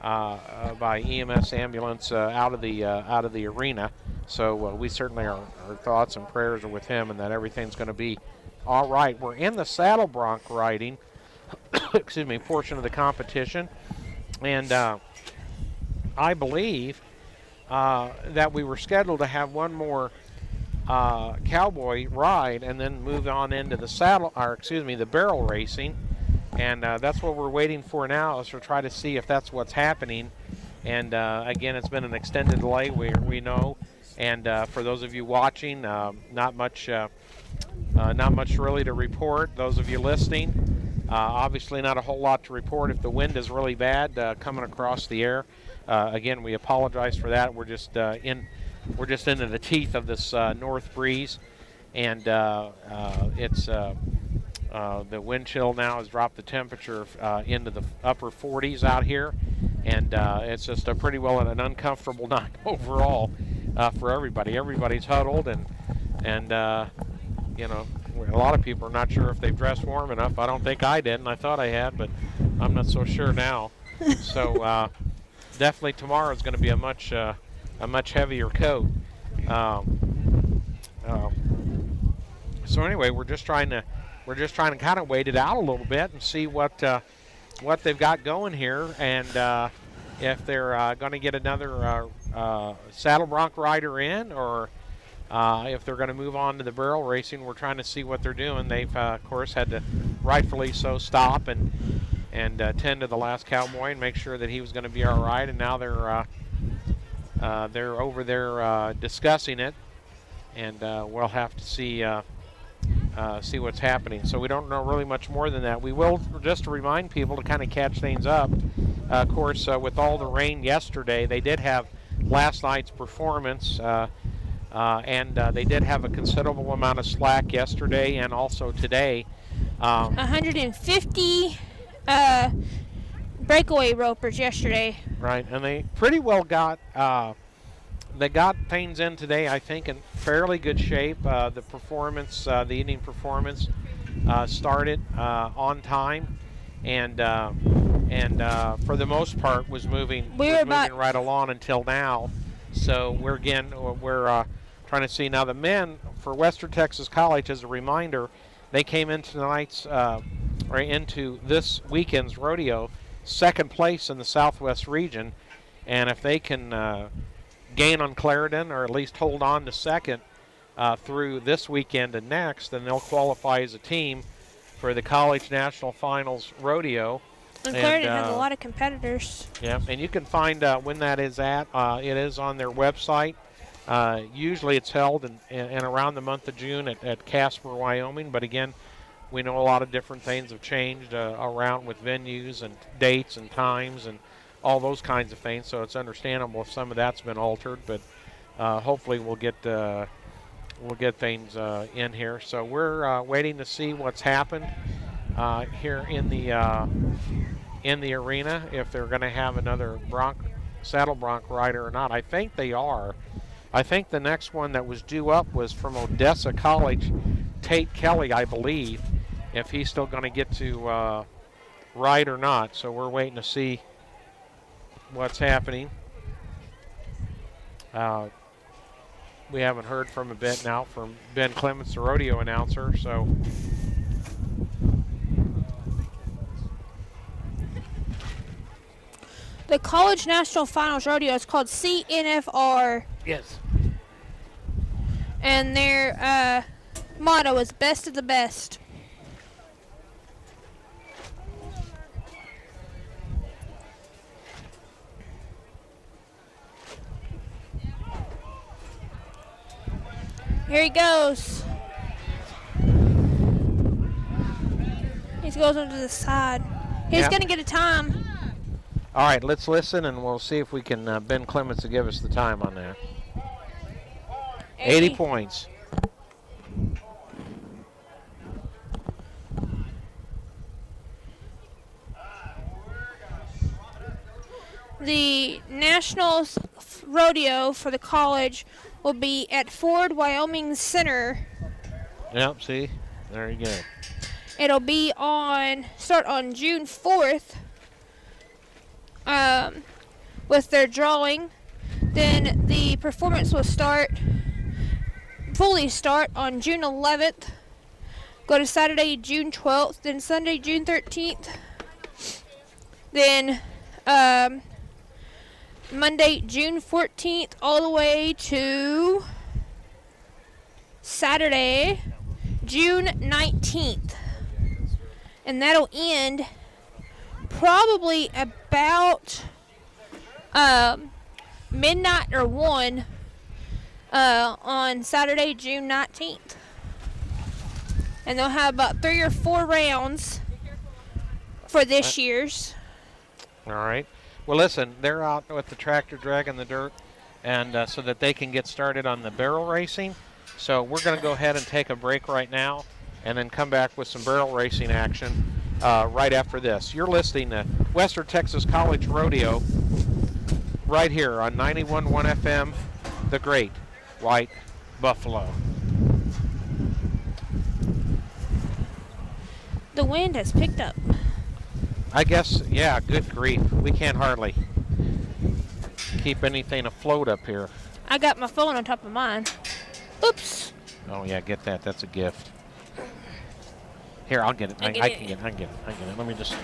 EMS ambulance out of the arena. So we certainly our thoughts and prayers are with him, and that everything's going to be all right. We're in the saddle bronc riding, excuse me, portion of the competition, and I believe that we were scheduled to have one more cowboy ride and then move on into the barrel racing, and that's what we're waiting for now, is to try to see if that's what's happening. And again, it's been an extended delay, we know, and for those of you watching, not much really to report. Those of you listening, obviously not a whole lot to report. If the wind is really bad coming across the air, again, we apologize for that. We're just into the teeth of this north breeze, and it's the wind chill now has dropped the temperature into the upper 40s out here, and it's just a pretty well an uncomfortable night overall for everybody. Everybody's huddled, and you know, a lot of people are not sure if they've dressed warm enough. I don't think I did, and I thought I had, but I'm not so sure now. So definitely tomorrow is going to be a much heavier coat. So anyway, we're just trying to kind of wait it out a little bit and see what they've got going here, and if they're going to get another saddle bronc rider in, or if they're going to move on to the barrel racing. We're trying to see what they're doing. They've of course had to, rightfully so, stop and tend to the last cowboy and make sure that he was going to be all right. And now they're over there discussing it, and we'll have to see what's happening. So we don't know really much more than that. We will, just to remind people to kind of catch things up. Of course, with all the rain yesterday, they did have last night's performance, and they did have a considerable amount of slack yesterday and also today. 150 breakaway ropers yesterday. Right, and they pretty well got things in today, I think, in fairly good shape. The performance, the evening performance, started on time, and for the most part was moving right along until now. So we're trying to see now. The men for Western Texas College, as a reminder, they came into into this weekend's rodeo second place in the Southwest region, and if they can gain on Clarendon, or at least hold on to second through this weekend and next, then they'll qualify as a team for the College National Finals Rodeo. And Clarendon has a lot of competitors. Yeah, and you can find when that is at. It is on their website. Usually it's held in around the month of June at Casper, Wyoming, but again, we know a lot of different things have changed around with venues and dates and times and all those kinds of things, so it's understandable if some of that's been altered, but hopefully we'll get things in here. So we're waiting to see what's happened here in the arena, if they're going to have another saddle bronc rider or not. I think they are. I think the next one that was due up was from Odessa College, Tate Kelly, I believe, if he's still going to get to ride or not. So we're waiting to see what's happening. We haven't heard from a bit now from Ben Clements, the rodeo announcer. So the College National Finals Rodeo is called CNFR. Yes. And their motto is best of the best. Here he goes. He goes onto the side. He's going to get a time. All right, let's listen, and we'll see if we can Ben Clements to give us the time on that. 80 points. The Nationals Rodeo for the college will be at Ford, Wyoming Center. Yep, see? There you go. It'll be start on June 4th with their drawing. Then the performance will fully start on June 11th. Go to Saturday, June 12th, then Sunday, June 13th. Then Monday, June 14th, all the way to Saturday, June 19th. And that'll end probably about midnight or 1 on Saturday, June 19th. And they'll have about 3 or 4 rounds for this year's. All right. Well, listen, they're out with the tractor dragging the dirt, and so that they can get started on the barrel racing. So we're going to go ahead and take a break right now and then come back with some barrel racing action right after this. You're listening to Western Texas College Rodeo right here on 91.1 FM, The Great White Buffalo. The wind has picked up. I guess, yeah, good grief. We can't hardly keep anything afloat up here. I got my phone on top of mine. Oops. Oh, yeah, get that. That's a gift. Here, I'll get it. I can get it. Let me just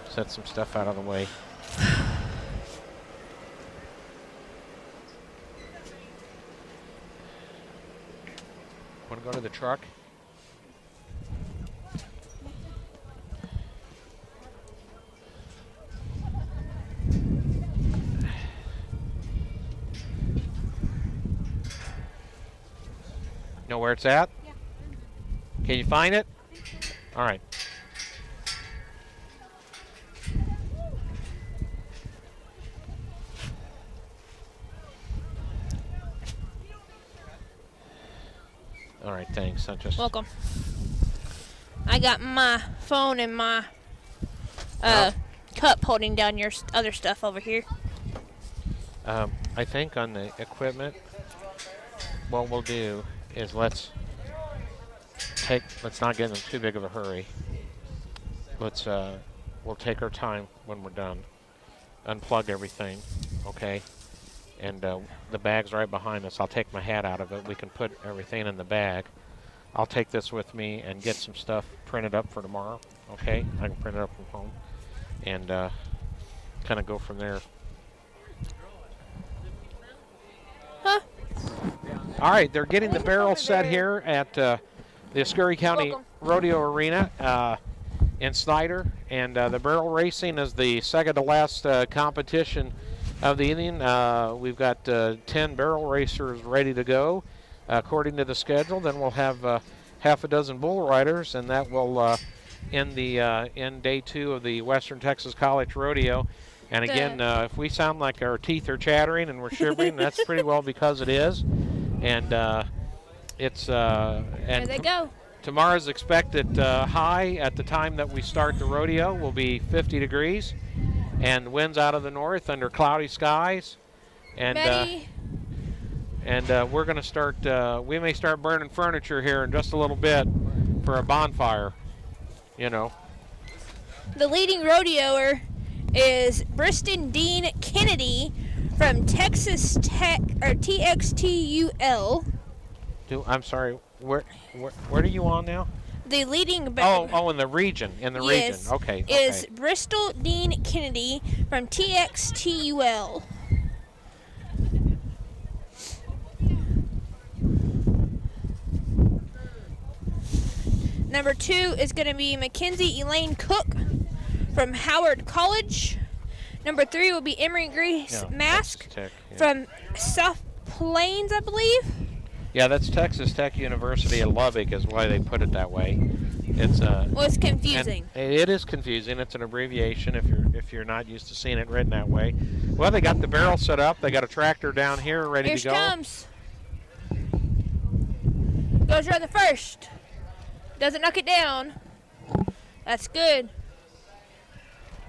set some stuff out of the way. Want to go to the truck? Know where it's at? Yeah. Can you find it? All right. All right, thanks. Welcome. I got my phone and my cup holding down your other stuff over here. I think on the equipment, what we'll do is let's not get in too big of a hurry. We'll take our time when we're done. Unplug everything, okay? And the bag's right behind us. I'll take my hat out of it. We can put everything in the bag. I'll take this with me and get some stuff printed up for tomorrow, okay? I can print it up from home and kind of go from there. Huh? All right, they're getting the barrel set here at the Scurry County Rodeo Arena in Snyder, and the barrel racing is the second to last competition of the evening. We've got 10 barrel racers ready to go according to the schedule. Then we'll have half a dozen bull riders, and that will end day 2 of the Western Texas College Rodeo. And again, if we sound like our teeth are chattering and we're shivering, that's pretty well because it is. And it's There they go. Tomorrow's expected high at the time that we start the rodeo will be 50 degrees, and winds out of the north under cloudy skies. And we're going to start. We may start burning furniture here in just a little bit for a bonfire. You know. The leading rodeoer is Briston Dean Kennedy from Texas Tech or TXTUL. I'm sorry. Where are you on now? The leading in the region. Yes, region. Okay. Is Bristol Dean Kennedy from TXTUL. Number 2 is going to be Mackenzie Elaine Cook from Howard College. Number 3 will be Emery Grace Mask from South Plains, I believe. Yeah, that's Texas Tech University at Lubbock is why they put it that way. It's well, it's confusing. It is confusing. It's an abbreviation if you're not used to seeing it written that way. Well, they got the barrel set up. They got a tractor down here ready to go. Here she comes. Goes around the first. Doesn't knock it down. That's good.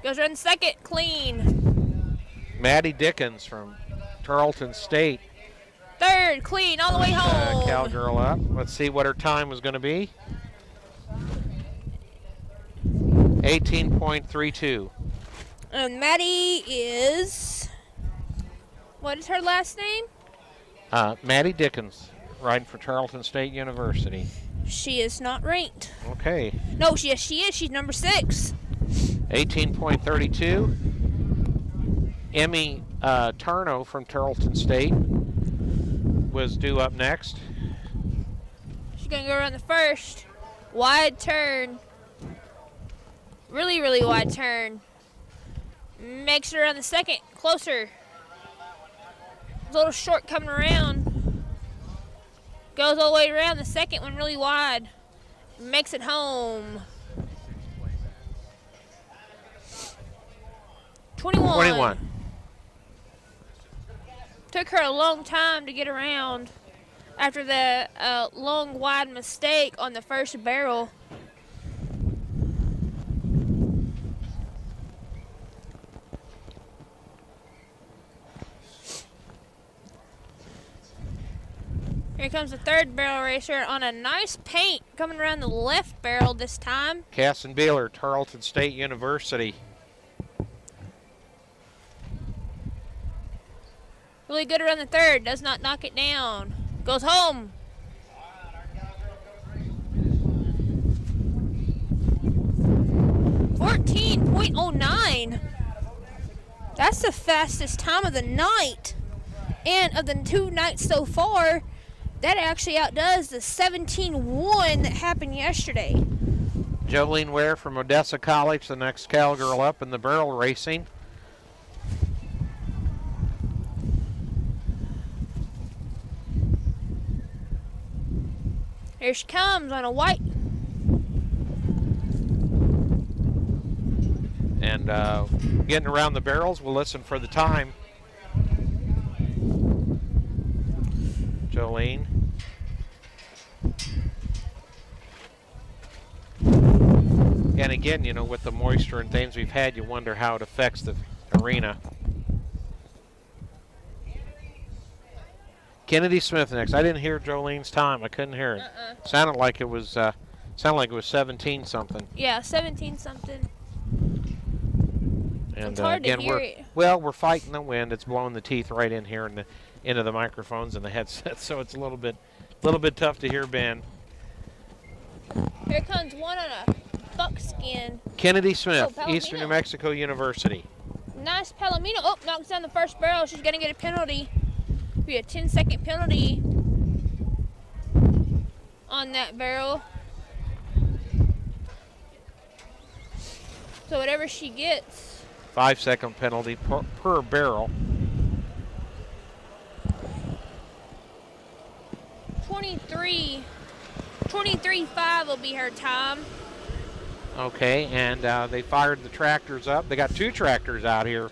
Goes around the second. Clean. Maddie Dickens from Tarleton State. Third. Clean all the way home. Cowgirl up. Let's see what her time was going to be. 18.32. And Maddie is... What is her last name? Maddie Dickens, riding for Tarleton State University. She is not ranked. Okay. No, she is. She's number 6. 18.32. Emmy Tarno from Tarleton State was due up next. She's going to go around the first. Wide turn. Really, really wide turn. Makes it around the second. Closer. A little short coming around. Goes all the way around the second one really wide. Makes it home. 21. Took her a long time to get around after the long wide mistake on the first barrel. Here comes the third barrel racer on a nice paint coming around the left barrel this time. Casson Beeler, Tarleton State University. Really good around the third, does not knock it down. Goes home. .09. That's the fastest time of the night. And of the 2 nights so far, that actually outdoes the 17-1 that happened yesterday. Jolene Ware from Odessa College, the next cowgirl up in the barrel racing. Here she comes on a white. And getting around the barrels, we'll listen for the time. Jolene. And again, you know, with the moisture and things we've had, you wonder how it affects the arena. Kennedy Smith next. I didn't hear Jolene's time. I couldn't hear it. Sounded like it was 17 something. Yeah, 17 something. And it's hard again, to hear it. we're fighting the wind. It's blowing the teeth right in here and into the microphones and the headset, so it's a little bit tough to hear Ben. Here comes one on a buckskin. Kennedy Smith, Palomino. Eastern New Mexico University. Nice Palomino. Oh, knocks down the first barrel. She's going to get a penalty. Be a 10-second penalty on that barrel. So whatever she gets. 5-second penalty per barrel. 23.5 will be her time. Okay, and they fired the tractors up. They got 2 tractors out here.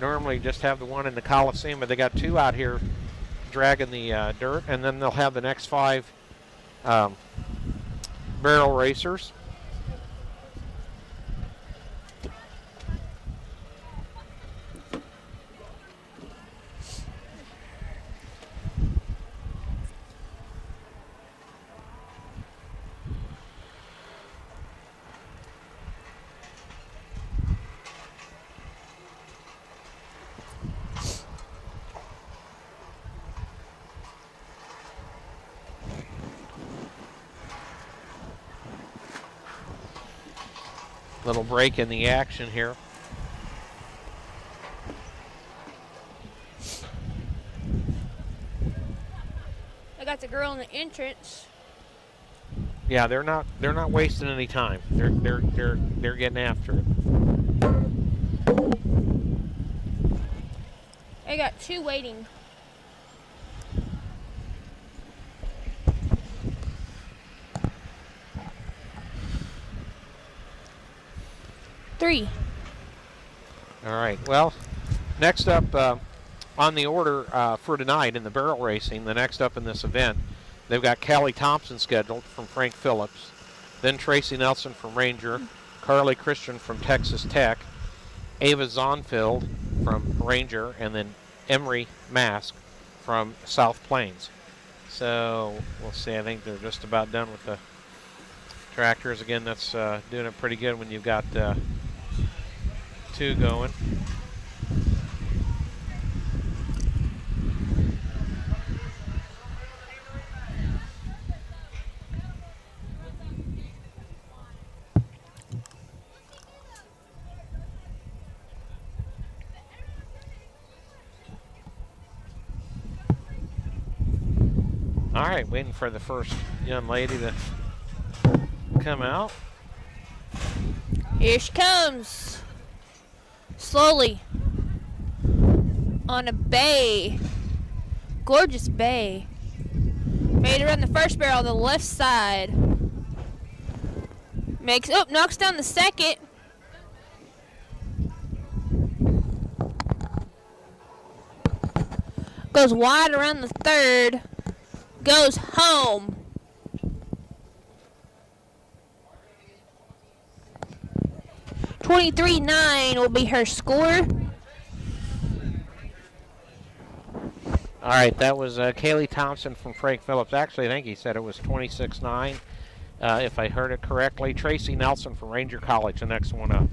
Normally just have the one in the Coliseum, but they got 2 out here dragging the dirt, and then they'll have the next 5 barrel racers. Little break in the action here. I got the girl in the entrance. Yeah, they're not wasting any time. They're getting after it. I got 2 waiting. 3. All right. Well, next up on the order for tonight in the barrel racing, the next up in this event, they've got Callie Thompson scheduled from Frank Phillips, then Tracy Nelson from Ranger, Carly Christian from Texas Tech, Ava Zonfield from Ranger, and then Emery Mask from South Plains. So we'll see. I think they're just about done with the tractors. Again, that's doing it pretty good when you've got 2 going. All right, waiting for the first young lady to come out. Here she comes. Slowly. On a bay. Gorgeous bay. Made her on the first barrel on the left side. Knocks down the second. Goes wide around the third. Goes home. $23.9 will be her score. All right, that was Kaylee Thompson from Frank Phillips. Actually, I think he said it was 26.9, if I heard it correctly. Tracy Nelson from Ranger College, the next one up.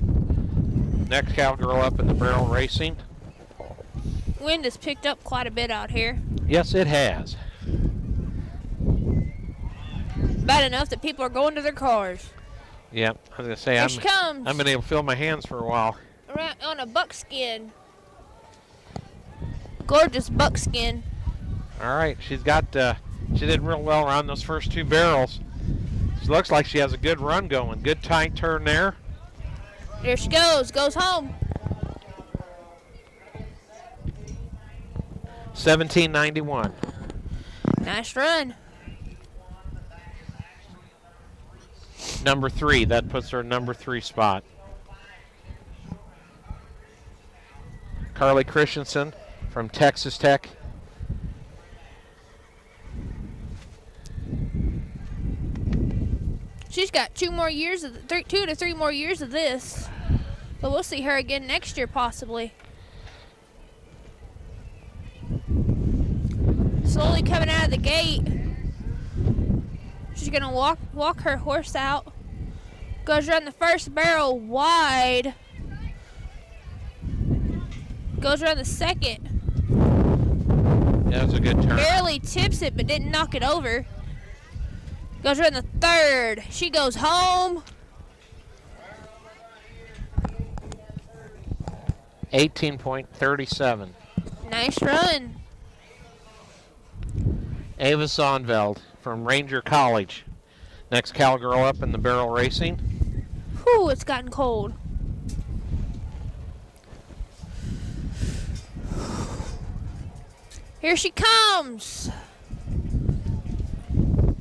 Next cowgirl up in the barrel racing. Wind has picked up quite a bit out here. Yes, it has. Bad enough that people are going to their cars. Yeah, I was going to say, Here she comes. I've been able to feel my hands for a while. Around on a buckskin. Gorgeous buckskin. All right, she did real well around those first 2 barrels. She looks like she has a good run going. Good tight turn there. There she goes home. 17.91. Nice run. Number 3, that puts her in number 3 spot. Carly Christensen from Texas Tech. She's got 2 to 3 more years of this. But we'll see her again next year possibly. Slowly coming out of the gate. She's gonna walk her horse out. Goes around the first barrel wide. Goes around the second. Yeah, that was a good turn. Barely tips it, but didn't knock it over. Goes around the third. She goes home. 18.37. Nice run. Ava Zonveld from Ranger College. Next cowgirl up in the barrel racing. Whew, it's gotten cold. Here she comes.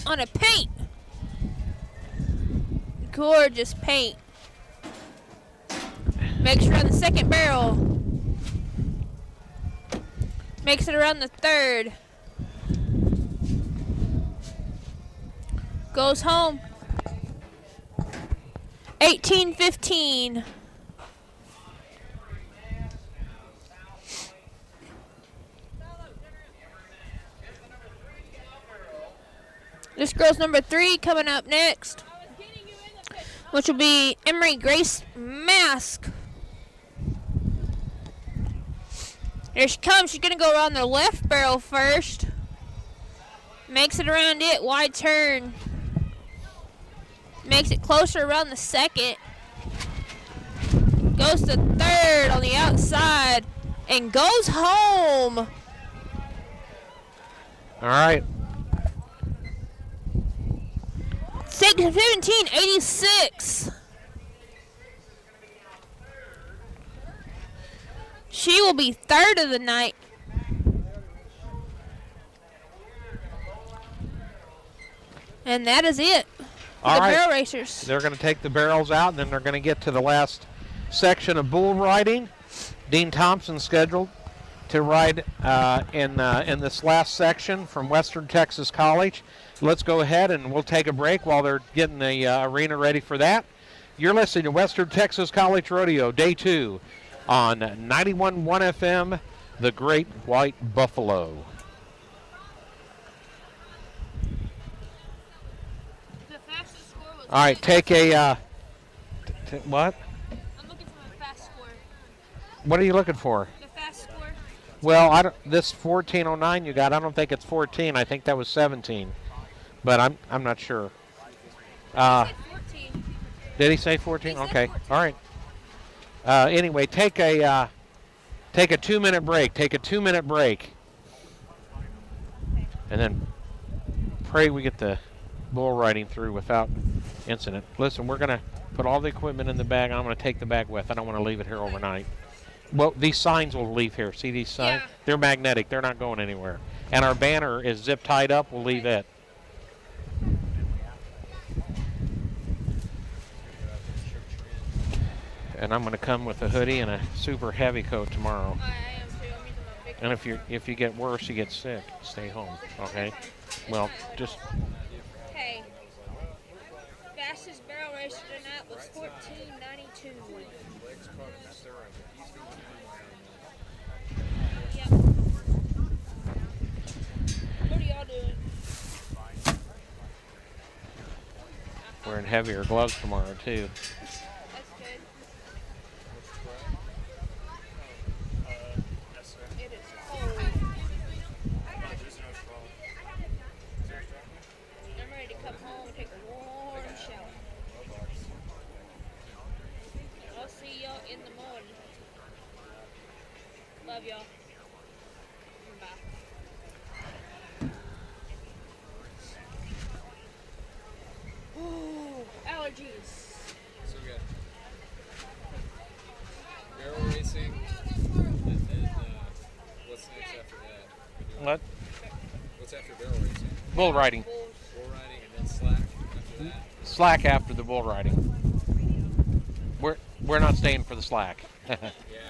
On a paint. Gorgeous paint. Makes it around the second barrel. Makes it around the third. Goes home. 18-15. This girl's number 3 coming up next, which will be Emery Grace Mask. Here she comes. She's going to go around the left barrel first. Makes it around it. Wide turn. Makes it closer around the second. Goes to third on the outside. And goes home. All right. 17-86. She will be third of the night. And that is it for the barrel racers. They're going to take the barrels out, and then they're going to get to the last section of bull riding. Dean Thompson scheduled to ride in this last section from Western Texas College. Let's go ahead and we'll take a break while they're getting the arena ready for that. You're listening to Western Texas College Rodeo, Day 2 on 91.1 FM, The Great White Buffalo. The fastest score was All right, take a, what? I'm looking for a fast score. What are you looking for? The fast score? Well, this 14:09 you got, I don't think it's 14. I think that was 17. But I'm not sure. He said 14. Did he say 14? He said Okay. 14. All right. Anyway, take a 2-minute break. Take a 2-minute break. And then pray we get the bull riding through without incident. Listen, we're going to put all the equipment in the bag. I'm going to take the bag with. I don't want to leave it here overnight. Well, these signs will leave here. See these signs? Yeah. They're magnetic. They're not going anywhere. And our banner is zip tied up. We'll leave it. And I'm going to come with a hoodie and a super heavy coat tomorrow. I am too. I'm using my big And if you get worse, you get sick, stay home. Okay? Well, just Hey. Fastest barrel racer tonight was 14:92. Yep. What are y'all doing? wearing heavier gloves tomorrow too. That's good. It is cold. I'm ready to come home and take a warm shower. I'll see y'all in the morning. Love y'all. Bye. Ooh, allergies. So we got barrel racing, and then what's next after that? What? What's after barrel racing? Bull riding. Bull riding and then slack after that? Slack after the bull riding. We're not staying for the slack.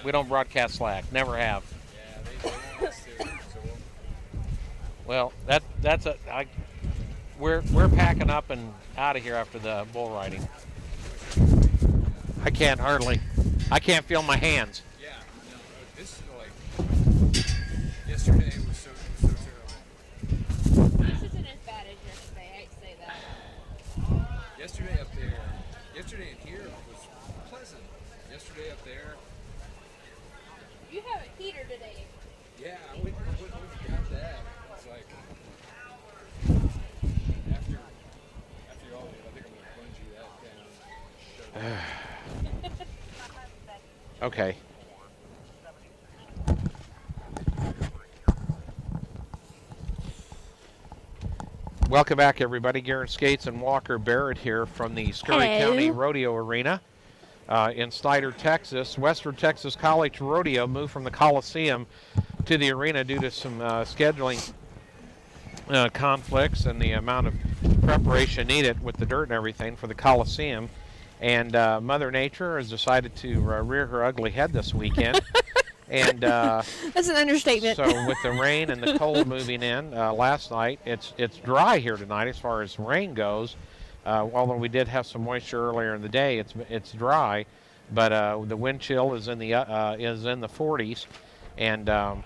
We don't broadcast slack. Never have. Yeah, they want us to. So Well, we're packing up and out of here after the bull riding. I can't feel my hands. yeah, no, this is like, yesterday was so terrible. This isn't as bad as yesterday. I hate to say that. Yesterday up there, yesterday in here was pleasant. Yesterday up there, You have a heater today. yeah, I went got that. It's like, after all, I think I'm going to bungee that down. Shut it. Okay. Welcome back, everybody. Garrett Skates and Walker Barrett here from the Scurry Hello. County Rodeo Arena in Snyder, Texas. Western Texas College Rodeo moved from the Coliseum to the arena due to some scheduling conflicts and the amount of preparation needed with the dirt and everything for the Coliseum. And Mother Nature has decided to rear her ugly head this weekend. And That's an understatement. so with the rain and the cold moving in last night, it's dry here tonight as far as rain goes. Although we did have some moisture earlier in the day, it's dry, but the wind chill is in the 40s, and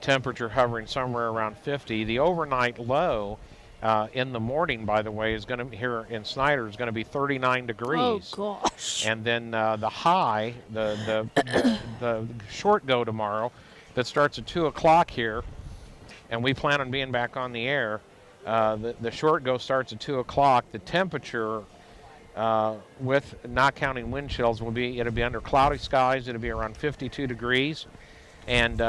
temperature hovering somewhere around 50. The overnight low in the morning, by the way, is going to here in Snyder is going to be 39 degrees. Oh gosh. And then the high, the short go tomorrow, that starts at 2 o'clock here, and we plan on being back on the air. The short go starts at 2 o'clock. The temperature, with not counting wind chills, it'll be under cloudy skies. It'll be around 52 degrees, and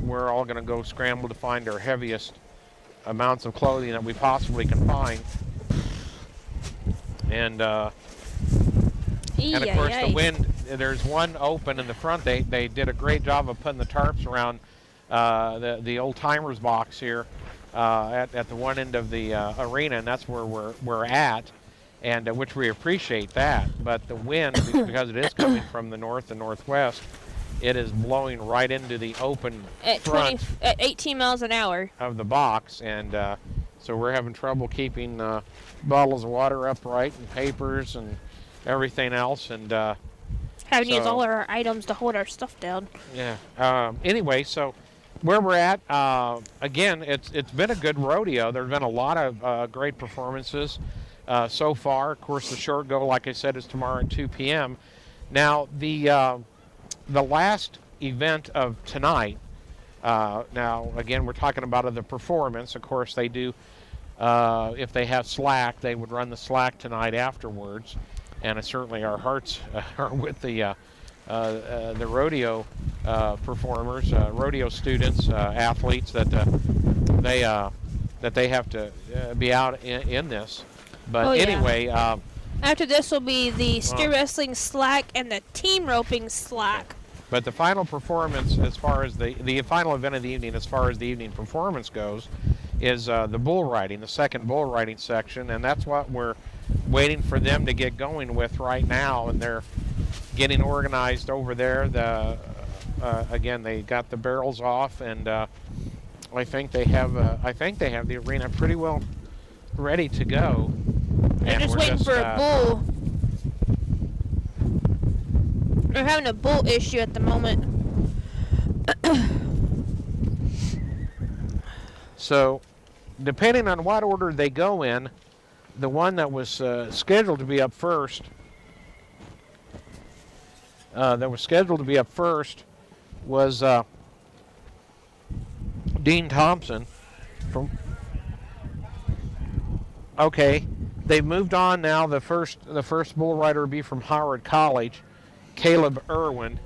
we're all going to go scramble to find our heaviest amounts of clothing that we possibly can find. And of course the wind, there's one open in the front. They did a great job of putting the tarps around the old timers box here at the one end of the arena, and that's where we're at. and which we appreciate that. But the wind, because it is coming from the north and northwest, it is blowing right into the open front at 18 miles an hour of the box, and so we're having trouble keeping bottles of water upright and papers and everything else, and having to use all our items to hold our stuff down. Yeah. Anyway, so where we're at, again, it's been a good rodeo. There's been a lot of great performances so far. Of course, the short go, like I said, is tomorrow at 2 p.m. Now, the last event of tonight, now, again, we're talking about the performance. Of course, they do, if they have slack, they would run the slack tonight afterwards. And certainly our hearts are with the rodeo performers, rodeo students, athletes that they have to be out in this. But anyway, after this will be the steer wrestling slack and the team roping slack. But the final performance, as far as the final event of the evening, as far as the evening performance goes, is the bull riding, the second bull riding section, and that's what we're waiting for them to get going with right now, and they're getting organized over there. Again, they got the barrels off, and I think they have the arena pretty well ready to go. They're just waiting for a bull. We're having a bull issue at the moment. So, depending on what order they go in, the one that was scheduled to be up first, was Dean Thompson. Okay, they've moved on now. The first bull rider will be from Howard College, Caleb Irwin.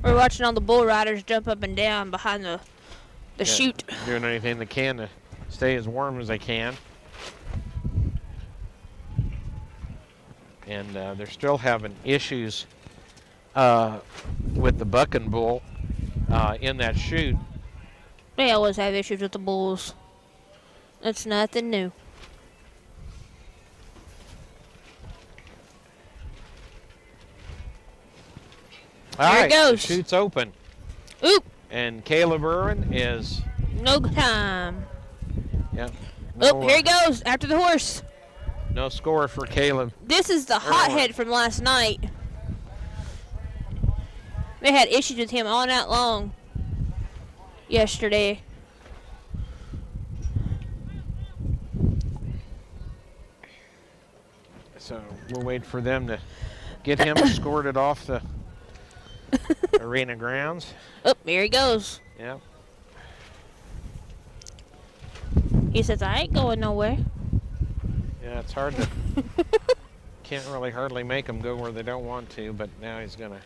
We're watching all the bull riders jump up and down behind the chute. Doing anything they can to stay as warm as they can. And they're still having issues with the bucking bull in that chute. They always have issues with the bulls. That's nothing new. All There right, it goes. the chute's open. Oop. And Caleb Irwin is... No time. Yep. Oh, here he goes, after the horse. No score for Caleb. This is the hothead from last night. They had issues with him all night long yesterday. So we'll wait for them to get him escorted off the arena grounds. Oh, here he goes. Yep. He says, I ain't going nowhere. Yeah, it's hard to... Can't really hardly make them go where they don't want to, but now he's going to...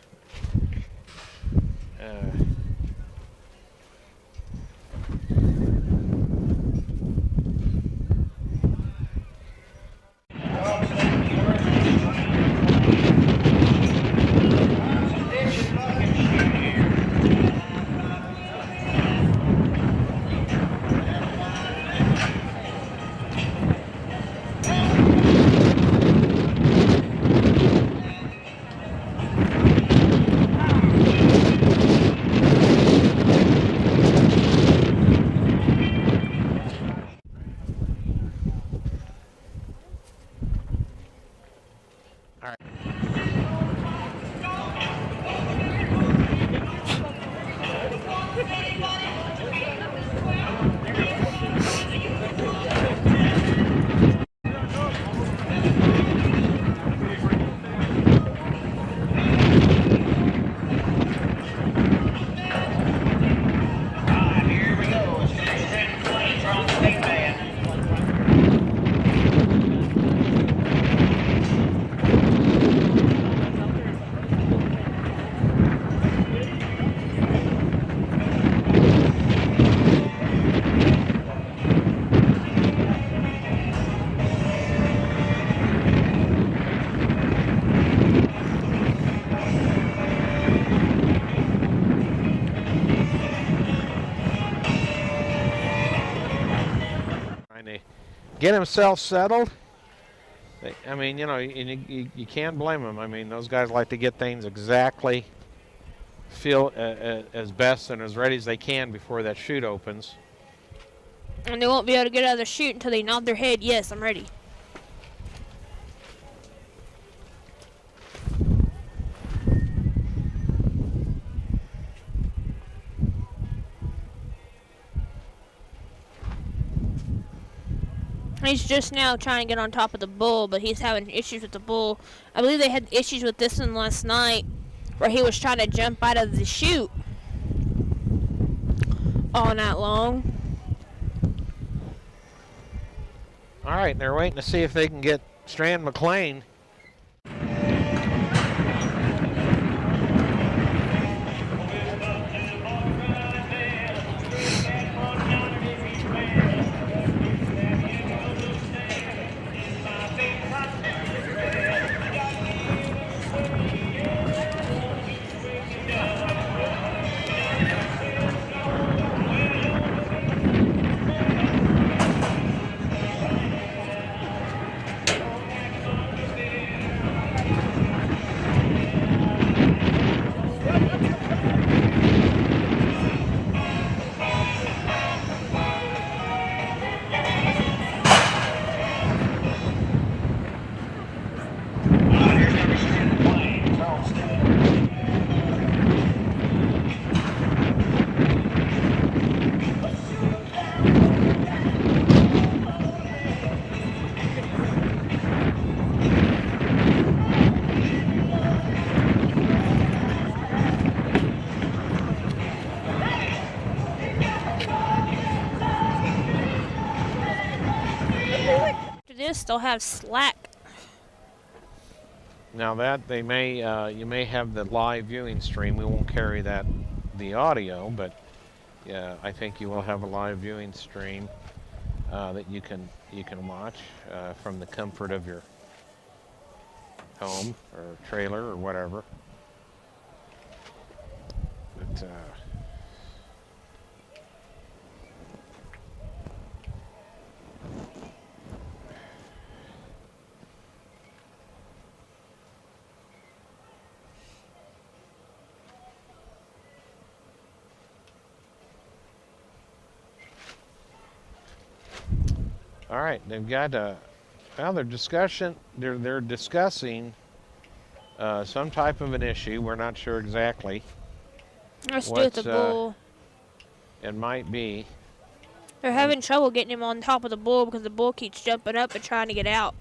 get himself settled. I mean, you know, you can't blame them. I mean, those guys like to get things exactly feel as best and as ready as they can before that chute opens. And they won't be able to get out of the chute until they nod their head, yes, I'm ready. He's just now trying to get on top of the bull, but he's having issues with the bull. I believe they had issues with this one last night, where he was trying to jump out of the chute all night long. All right, they're waiting to see if they can get Strand McLean. They'll have slack. Now that they may, you may have the live viewing stream. We won't carry the audio, but yeah, I think you will have a live viewing stream that you can watch from the comfort of your home or trailer or whatever. But, all right, they've got well, they're discussing some type of an issue. We're not sure exactly. Let's do it the bull. It might be. They're having trouble getting him on top of the bull because the bull keeps jumping up and trying to get out.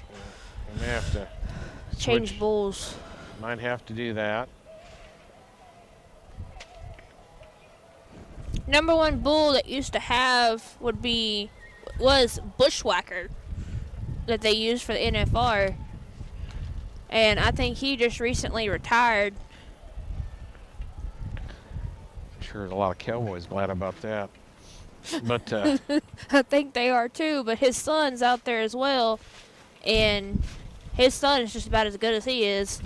We may have to change bulls. Might have to do that. Number one bull that used to have was Bushwhacker that they used for the NFR, and I think he just recently retired. I'm sure there's a lot of cowboys glad about that. But I think they are too, but his son's out there as well, and his son is just about as good as he is.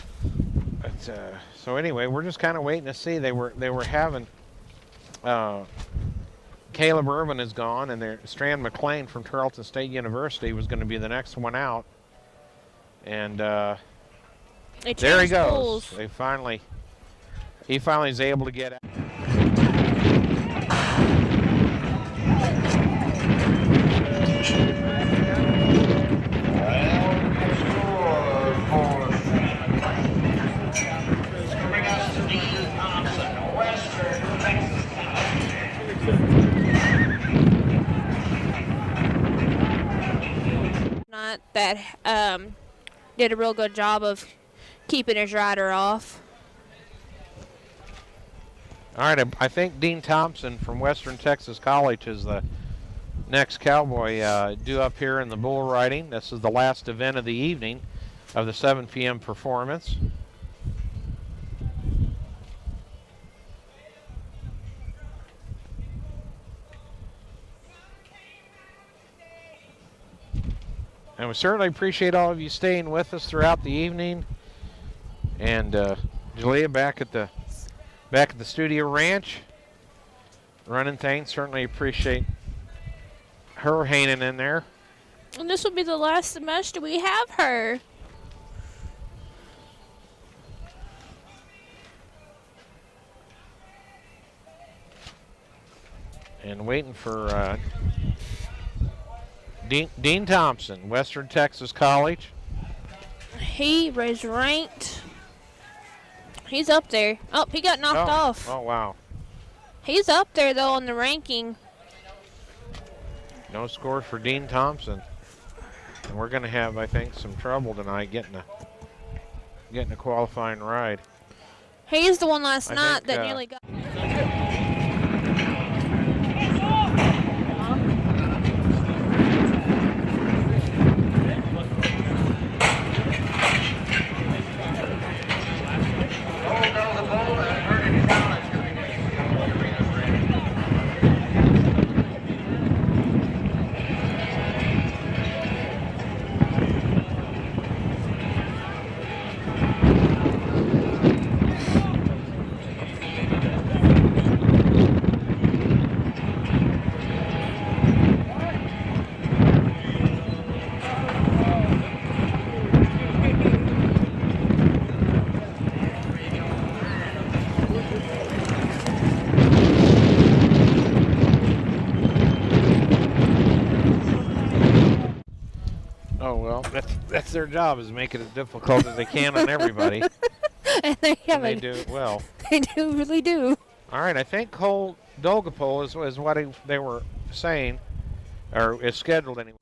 But, so anyway, we're just kind of waiting to see. They were having Caleb Irvin is gone, and Strand McLean from Tarleton State University was going to be the next one out. And there he goes. He finally is able to get out. That did a real good job of keeping his rider off. All right, I think Dean Thompson from Western Texas College is the next cowboy due up here in the bull riding. This is the last event of the evening of the 7 p.m. performance. And we certainly appreciate all of you staying with us throughout the evening. And Jalea back at the studio ranch, running things. Certainly appreciate her hanging in there. And this will be the last semester we have her. And waiting for Dean Thompson, Western Texas College. He was ranked. He's up there. Oh, he got knocked off. Oh, wow. He's up there, though, on the ranking. No score for Dean Thompson. And we're going to have, I think, some trouble tonight getting a qualifying ride. He's the one last night that nearly got... That's their job, is make it as difficult as they can on everybody. And they do it well. They really do. All right, I think Cole Dolgopol is what they were saying, or is scheduled anyway.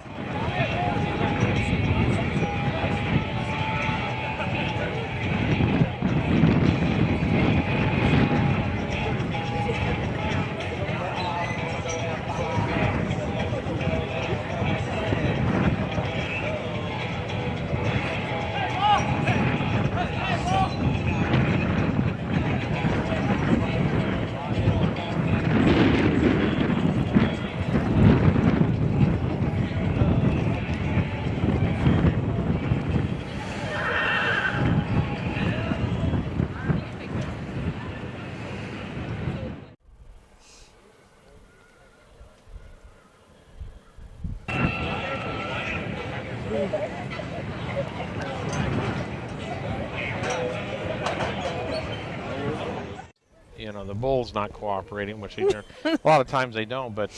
You know, the bull's not cooperating, which a lot of times they don't, but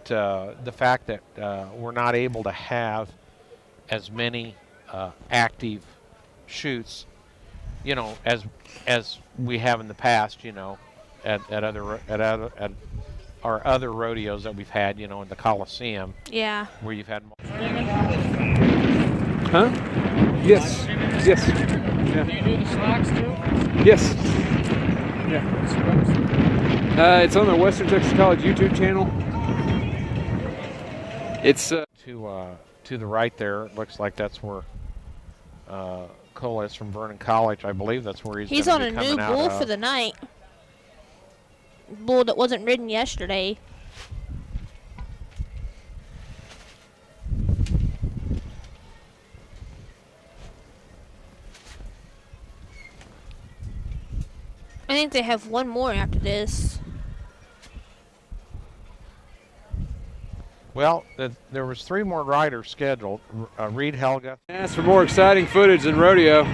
the fact that we're not able to have as many active shoots, you know, as we have in the past, you know, at our other rodeos that we've had, you know, in the Coliseum. Yeah. Where you've had more. Huh? Yes. Yes. Yeah. Do you do the slacks too? Yes. Yeah. It's on the Western Texas College YouTube channel. It's to the right there. It looks like that's where Cole is from Vernon College. I believe that's where he's on a new bull for the night. Bull that wasn't ridden yesterday. I think they have one more after this. Well, there was 3 more riders scheduled. Reed Helga. Ask for more exciting footage than rodeo.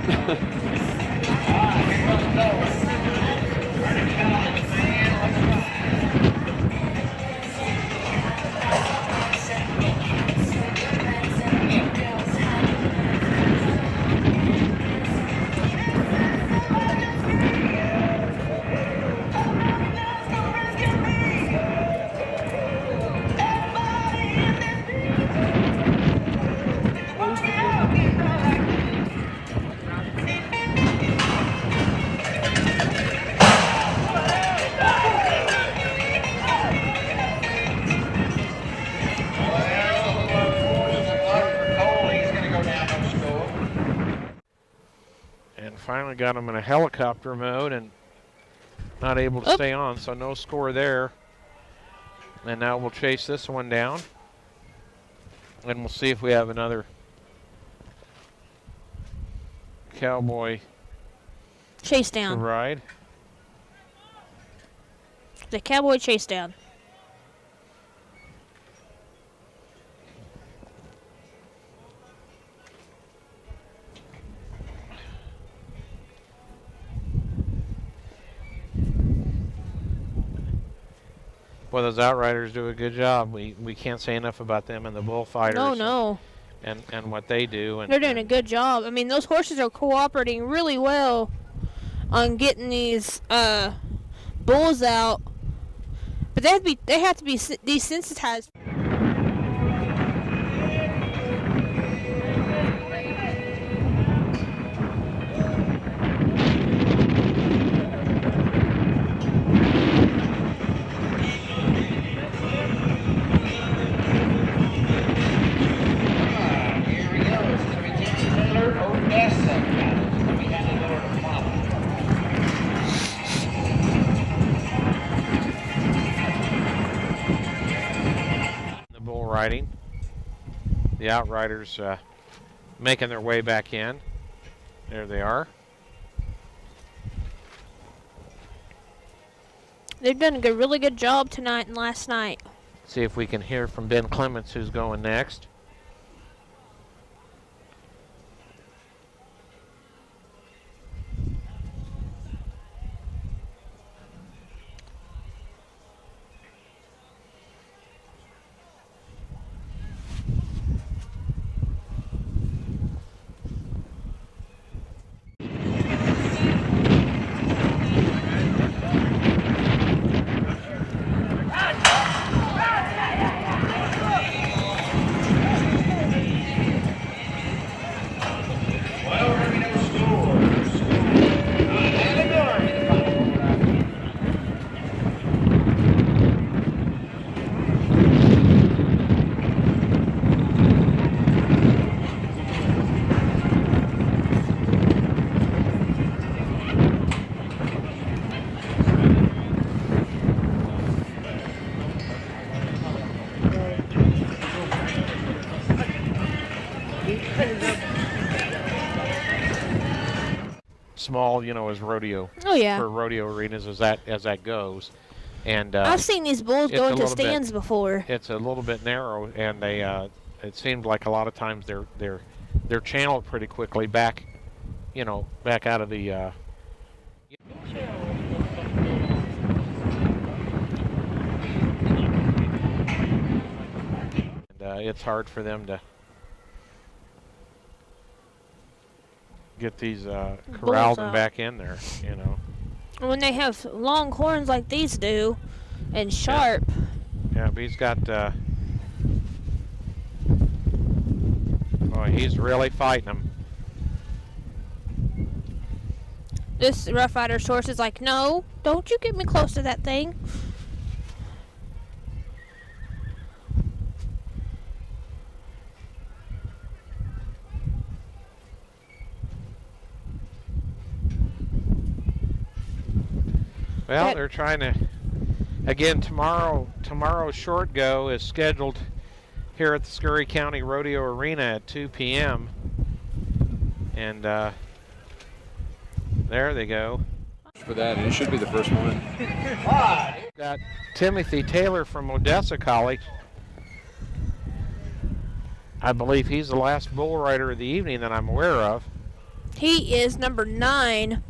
Finally got him in a helicopter mode and not able to stay on, so no score there. And now we'll chase this one down, and we'll see if we have another cowboy chase down to ride. The cowboy chase down. Well, those outriders do a good job. We can't say enough about them and the bullfighters. No. And what they do. And they're doing a good job. I mean, those horses are cooperating really well on getting these bulls out, but they have to be desensitized. Riding. The outriders making their way back in. There they are. They've done a really good job tonight and last night. See if we can hear from Ben Clements, who's going next. Small, you know, as rodeo. Oh yeah. For rodeo arenas as that goes, and I've seen these bulls go into stands before. It's a little bit narrow, and they it seemed like a lot of times they're channeled pretty quickly back, you know, back out of the. It's hard for them to get these corralled and back in there, you know. When they have long horns like these do, and sharp. Yeah, but he's got. Oh, he's really fighting them. This Rough Rider's horse is like, no, don't you get me close to that thing. Well, they're trying to, again, tomorrow's short go is scheduled here at the Scurry County Rodeo Arena at 2 p.m. And there they go. For that, and it should be the first one. Got Timothy Taylor from Odessa College. I believe he's the last bull rider of the evening that I'm aware of. He is number 9.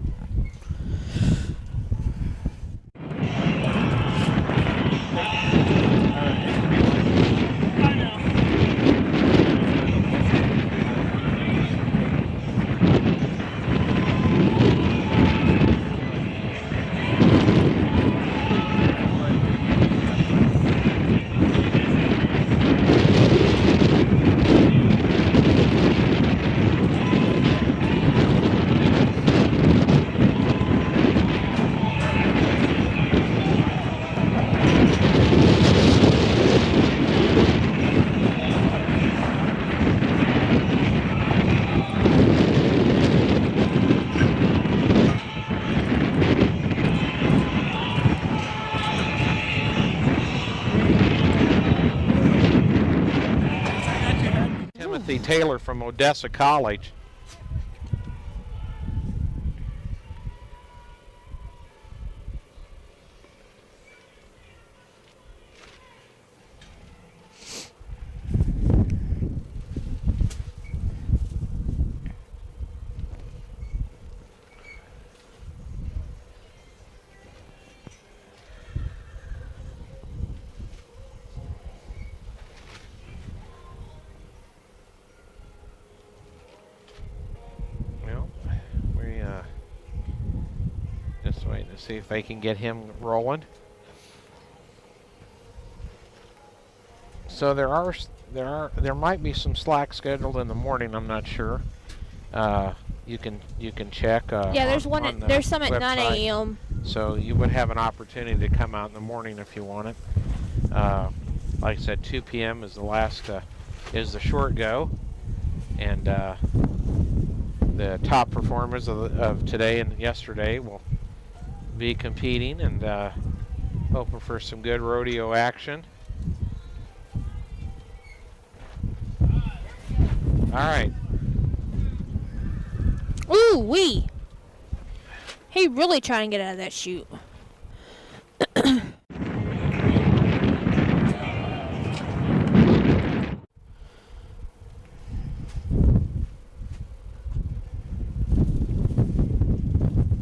Taylor from Odessa College. see if they can get him rolling. So there might be some slack scheduled in the morning. I'm not sure. You can check. Yeah, there's there's some at 9 a.m. So you would have an opportunity to come out in the morning if you want it. Like I said, 2 p.m. is the last is the short go, and the top performers of today and yesterday will be competing, and hoping for some good rodeo action. All right. Ooh wee! He really trying to get out of that chute.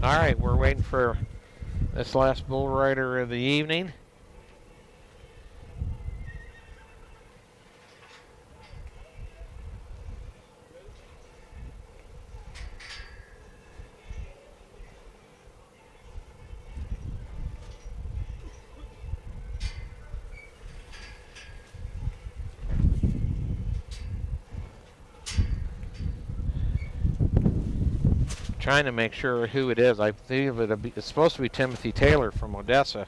All right, we're waiting for this last bull rider of the evening. Trying to make sure who it is. I believe it's supposed to be Timothy Taylor from Odessa.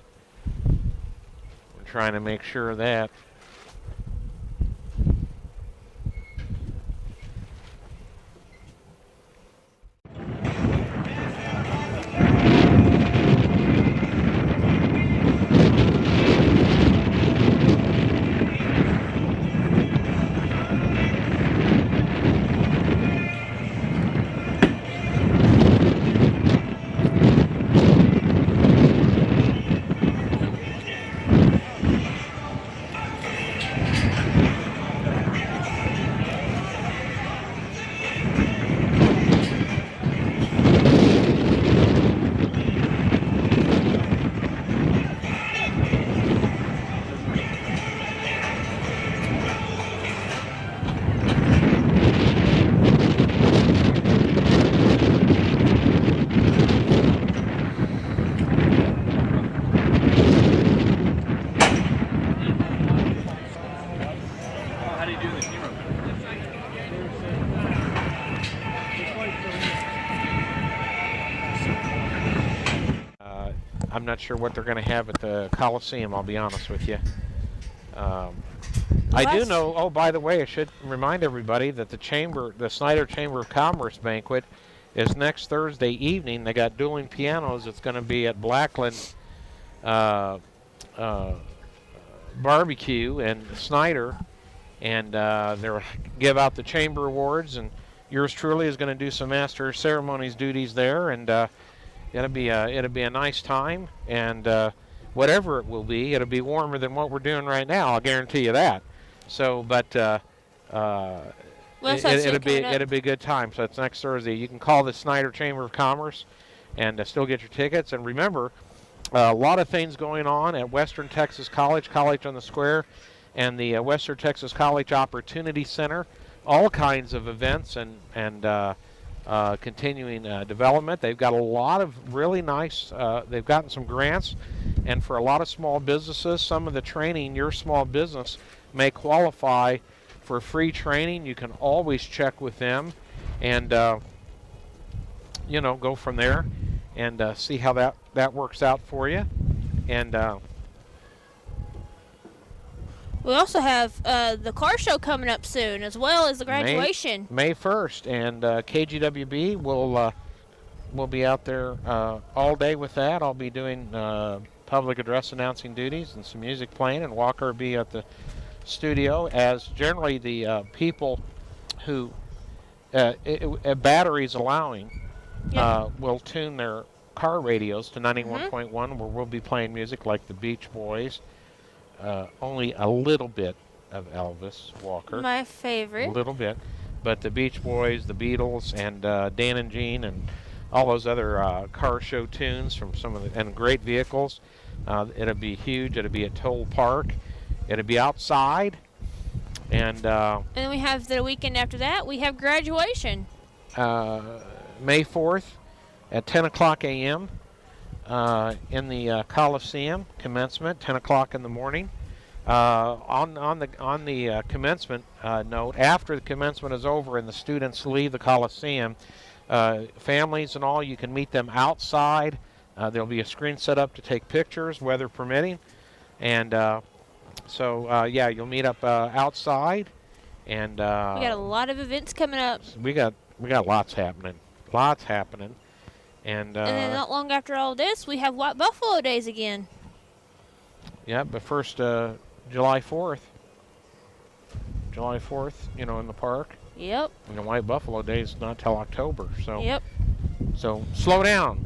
We're trying to make sure of that. I'm not sure what they're going to have at the Coliseum, I'll be honest with you. I do know, oh, by the way, I should remind everybody that the Snyder Chamber of Commerce banquet is next Thursday evening. They got dueling pianos. It's going to be at Blackland Barbecue and Snyder, and they'll give out the chamber awards, and yours truly is going to do some master of ceremonies duties there, and it'll be a nice time, and whatever it will be, it'll be warmer than what we're doing right now. I'll guarantee you that. So, but it'll be a good time. So it's next Thursday. You can call the Snyder Chamber of Commerce and still get your tickets. And remember, a lot of things going on at Western Texas College on the Square, and the Western Texas College Opportunity Center. All kinds of events and continuing development. They've got a lot of really nice, they've gotten some grants, and for a lot of small businesses, some of the training, your small business may qualify for free training. You can always check with them and go from there and see how that works out for you. And we also have the car show coming up soon, as well as the graduation. May 1st, and KGWB will be out there all day with that. I'll be doing public address announcing duties and some music playing, and Walker will be at the studio, as generally the people who, batteries allowing, will tune their car radios to 91.1, where we'll be playing music like the Beach Boys. Only a little bit of Elvis, Walker. My favorite. A little bit. But the Beach Boys, the Beatles, and Dan and Jean, and all those other car show tunes from some of the, and great vehicles. It'll be huge. It'll be at Toll Park. It'll be outside. And then we have the weekend after that, we have graduation. May 4th at 10 o'clock a.m. in the Coliseum commencement, 10 o'clock in the morning. On the commencement note, after the commencement is over and the students leave the Coliseum, families and all, you can meet them outside. There'll be a screen set up to take pictures, weather permitting, and yeah, you'll meet up outside. And we got a lot of events coming up. We got lots happening, and then not long after all this, we have White Buffalo Days again. Yeah, but first July 4th, you know, in the park. Yep. And the White Buffalo Days not till October, so. Yep. So slow down.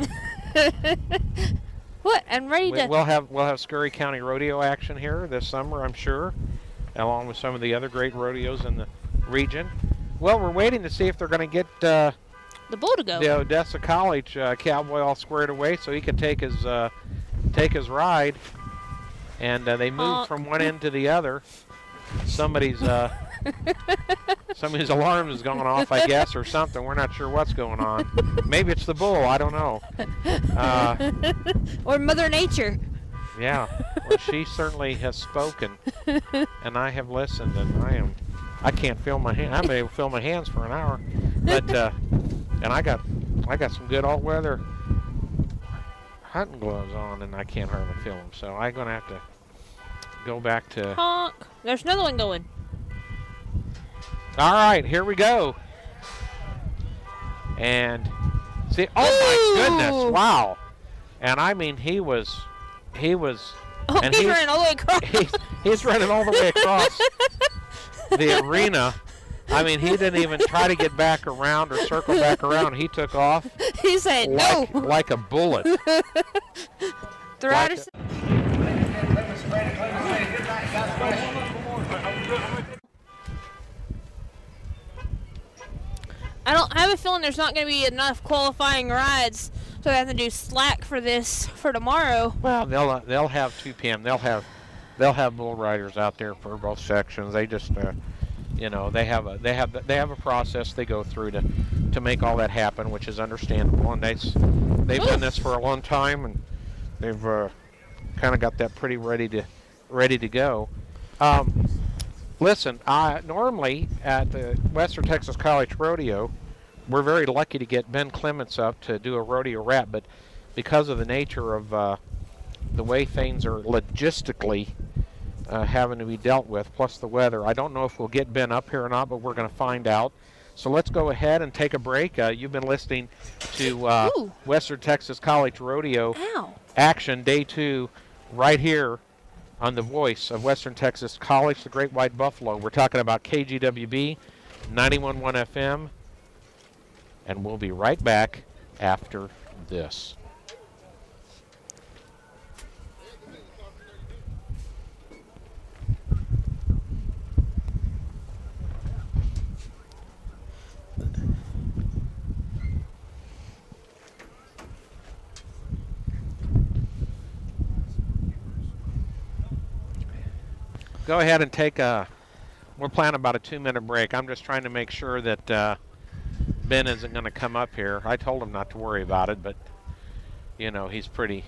What? I'm ready to. We'll have Scurry County Rodeo action here this summer, I'm sure, along with some of the other great rodeos in the region. Well, we're waiting to see if they're going to get the bull to go. The Odessa College cowboy all squared away so he can take his ride. And they moved from one end to the other. Somebody's alarm has gone off, I guess, or something. We're not sure what's going on. Maybe it's the bull. I don't know. Or Mother Nature. Yeah. Well, she certainly has spoken, and I have listened, and I can't feel my hand. I'm able to feel my hands for an hour, but and I got some good all-weather hunting gloves on, and I can't hardly feel them. So I'm gonna have to go back to. Honk. There's another one going. All right, here we go. And see, oh my goodness, wow! And I mean, he was. Oh, and he's running all the way across. He's running all the way across the arena. I mean, he didn't even try to get back around or circle back around. He took off. He said like a bullet. Throughout I have a feeling there's not going to be enough qualifying rides, so they have to do slack for this for tomorrow. Well, they'll have 2 p.m. They'll have bull riders out there for both sections. They just you know, they have a process they go through to make all that happen, which is understandable. And they've done this for a long time, and they've kind of got that pretty ready to go. Listen, normally at the Western Texas College Rodeo, we're very lucky to get Ben Clements up to do a rodeo wrap, but because of the nature of the way things are logistically having to be dealt with, plus the weather, I don't know if we'll get Ben up here or not, but we're going to find out. So let's go ahead and take a break. You've been listening to Western Texas College Rodeo Action Day 2 right here on the voice of Western Texas College, the Great White Buffalo. We're talking about KGWB 91.1 FM, and we'll be right back after this. Go ahead and take we're planning about a 2-minute break. I'm just trying to make sure that Ben isn't going to come up here. I told him not to worry about it, but you know, he pretty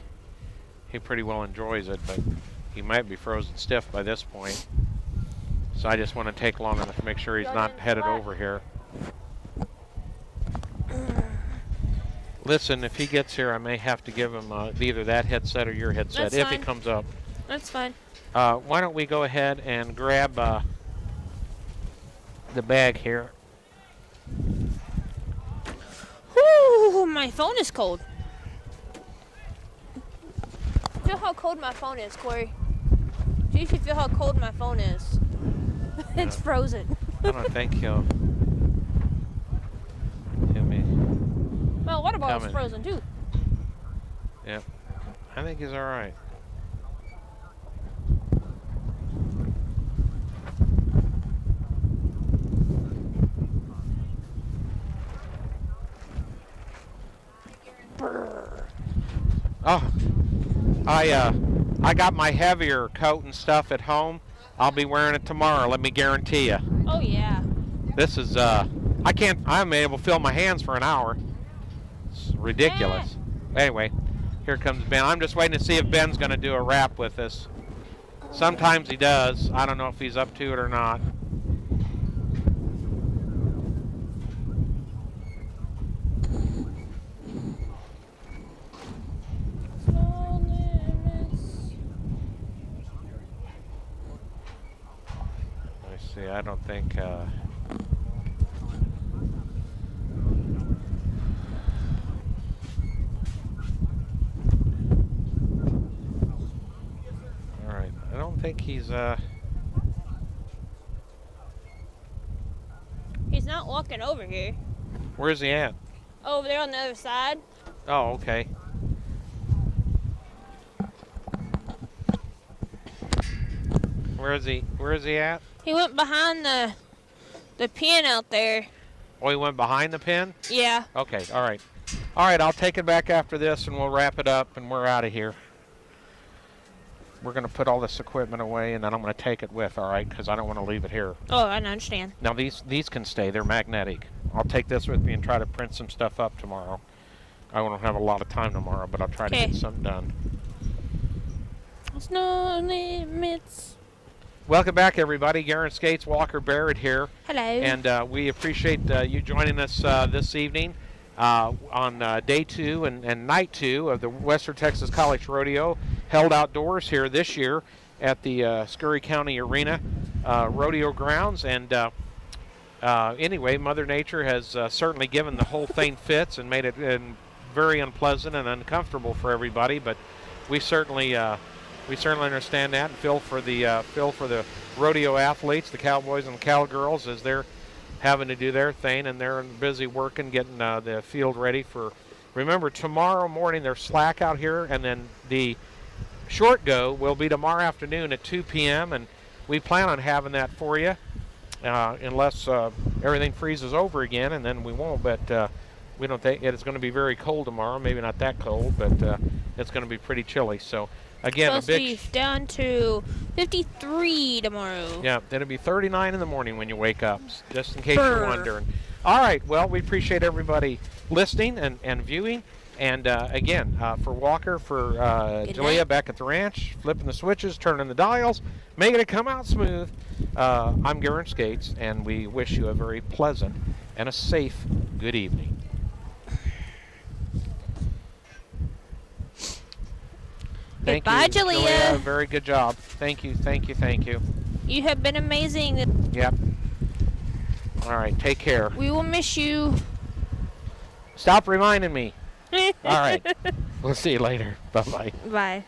well enjoys it, but he might be frozen stiff by this point. So I just want to take long enough to make sure he's not headed over here. Listen, if he gets here, I may have to give him either that headset or your headset if he comes up. That's fine. Why don't we go ahead and grab the bag here. Whew, my phone is cold. Feel how cold my phone is, Corey. You should feel how cold my phone is. It's frozen. I don't think he'll be. Well, water bottle's frozen too. Yep. I think he's all right. Oh, I got my heavier coat and stuff at home. I'll be wearing it tomorrow, let me guarantee you. Oh yeah. This is I'm able to feel my hands for an hour. It's ridiculous. Anyway, Here comes Ben. I'm just waiting to see if Ben's going to do a wrap with us. Sometimes he does. I don't know if he's up to it or not. Let's see. I don't think... I don't think he's He's not walking over here. Where's he at? Over there on the other side. Oh, okay. Where is he at? He went behind the pin out there. Oh, he went behind the pin? Yeah. Okay, all right. All right, I'll take it back after this and we'll wrap it up and we're out of here. We're going to put all this equipment away and then I'm going to take it with, all right, because I don't want to leave it here. Oh, I understand. Now, these can stay. They're magnetic. I'll take this with me and try to print some stuff up tomorrow. I won't have a lot of time tomorrow, but I'll try to get something done. There's no limits. Welcome back, everybody. Garen Skates, Walker Barrett here. Hello. And we appreciate you joining us this evening on day 2 and night 2 of the Western Texas College Rodeo, held outdoors here this year at the Scurry County Arena rodeo grounds. And anyway, Mother Nature has certainly given the whole thing fits and made it very unpleasant and uncomfortable for everybody. But we certainly understand that and feel for the rodeo athletes, the cowboys and the cowgirls, as they're having to do their thing, and they're busy working, getting the field ready for. Remember, tomorrow morning there's slack out here, and then the short go will be tomorrow afternoon at 2 p.m. and we plan on having that for you, unless everything freezes over again, and then we won't. But we don't think it's going to be very cold tomorrow. Maybe not that cold, but it's going to be pretty chilly. So. Again, supposed to be down to 53 tomorrow. Yeah, it'll be 39 in the morning when you wake up, just in case you're wondering. All right, well, we appreciate everybody listening and viewing. And again, for Walker, for Jalea back at the ranch, flipping the switches, turning the dials, making it come out smooth, I'm Garen Skates, and we wish you a very pleasant and a safe good evening. Thank Goodbye, you, Jalea. Very good job. Thank you, thank you, thank you. You have been amazing. Yep. All right, take care. We will miss you. Stop reminding me. All right. We'll see you later. Bye-bye. Bye.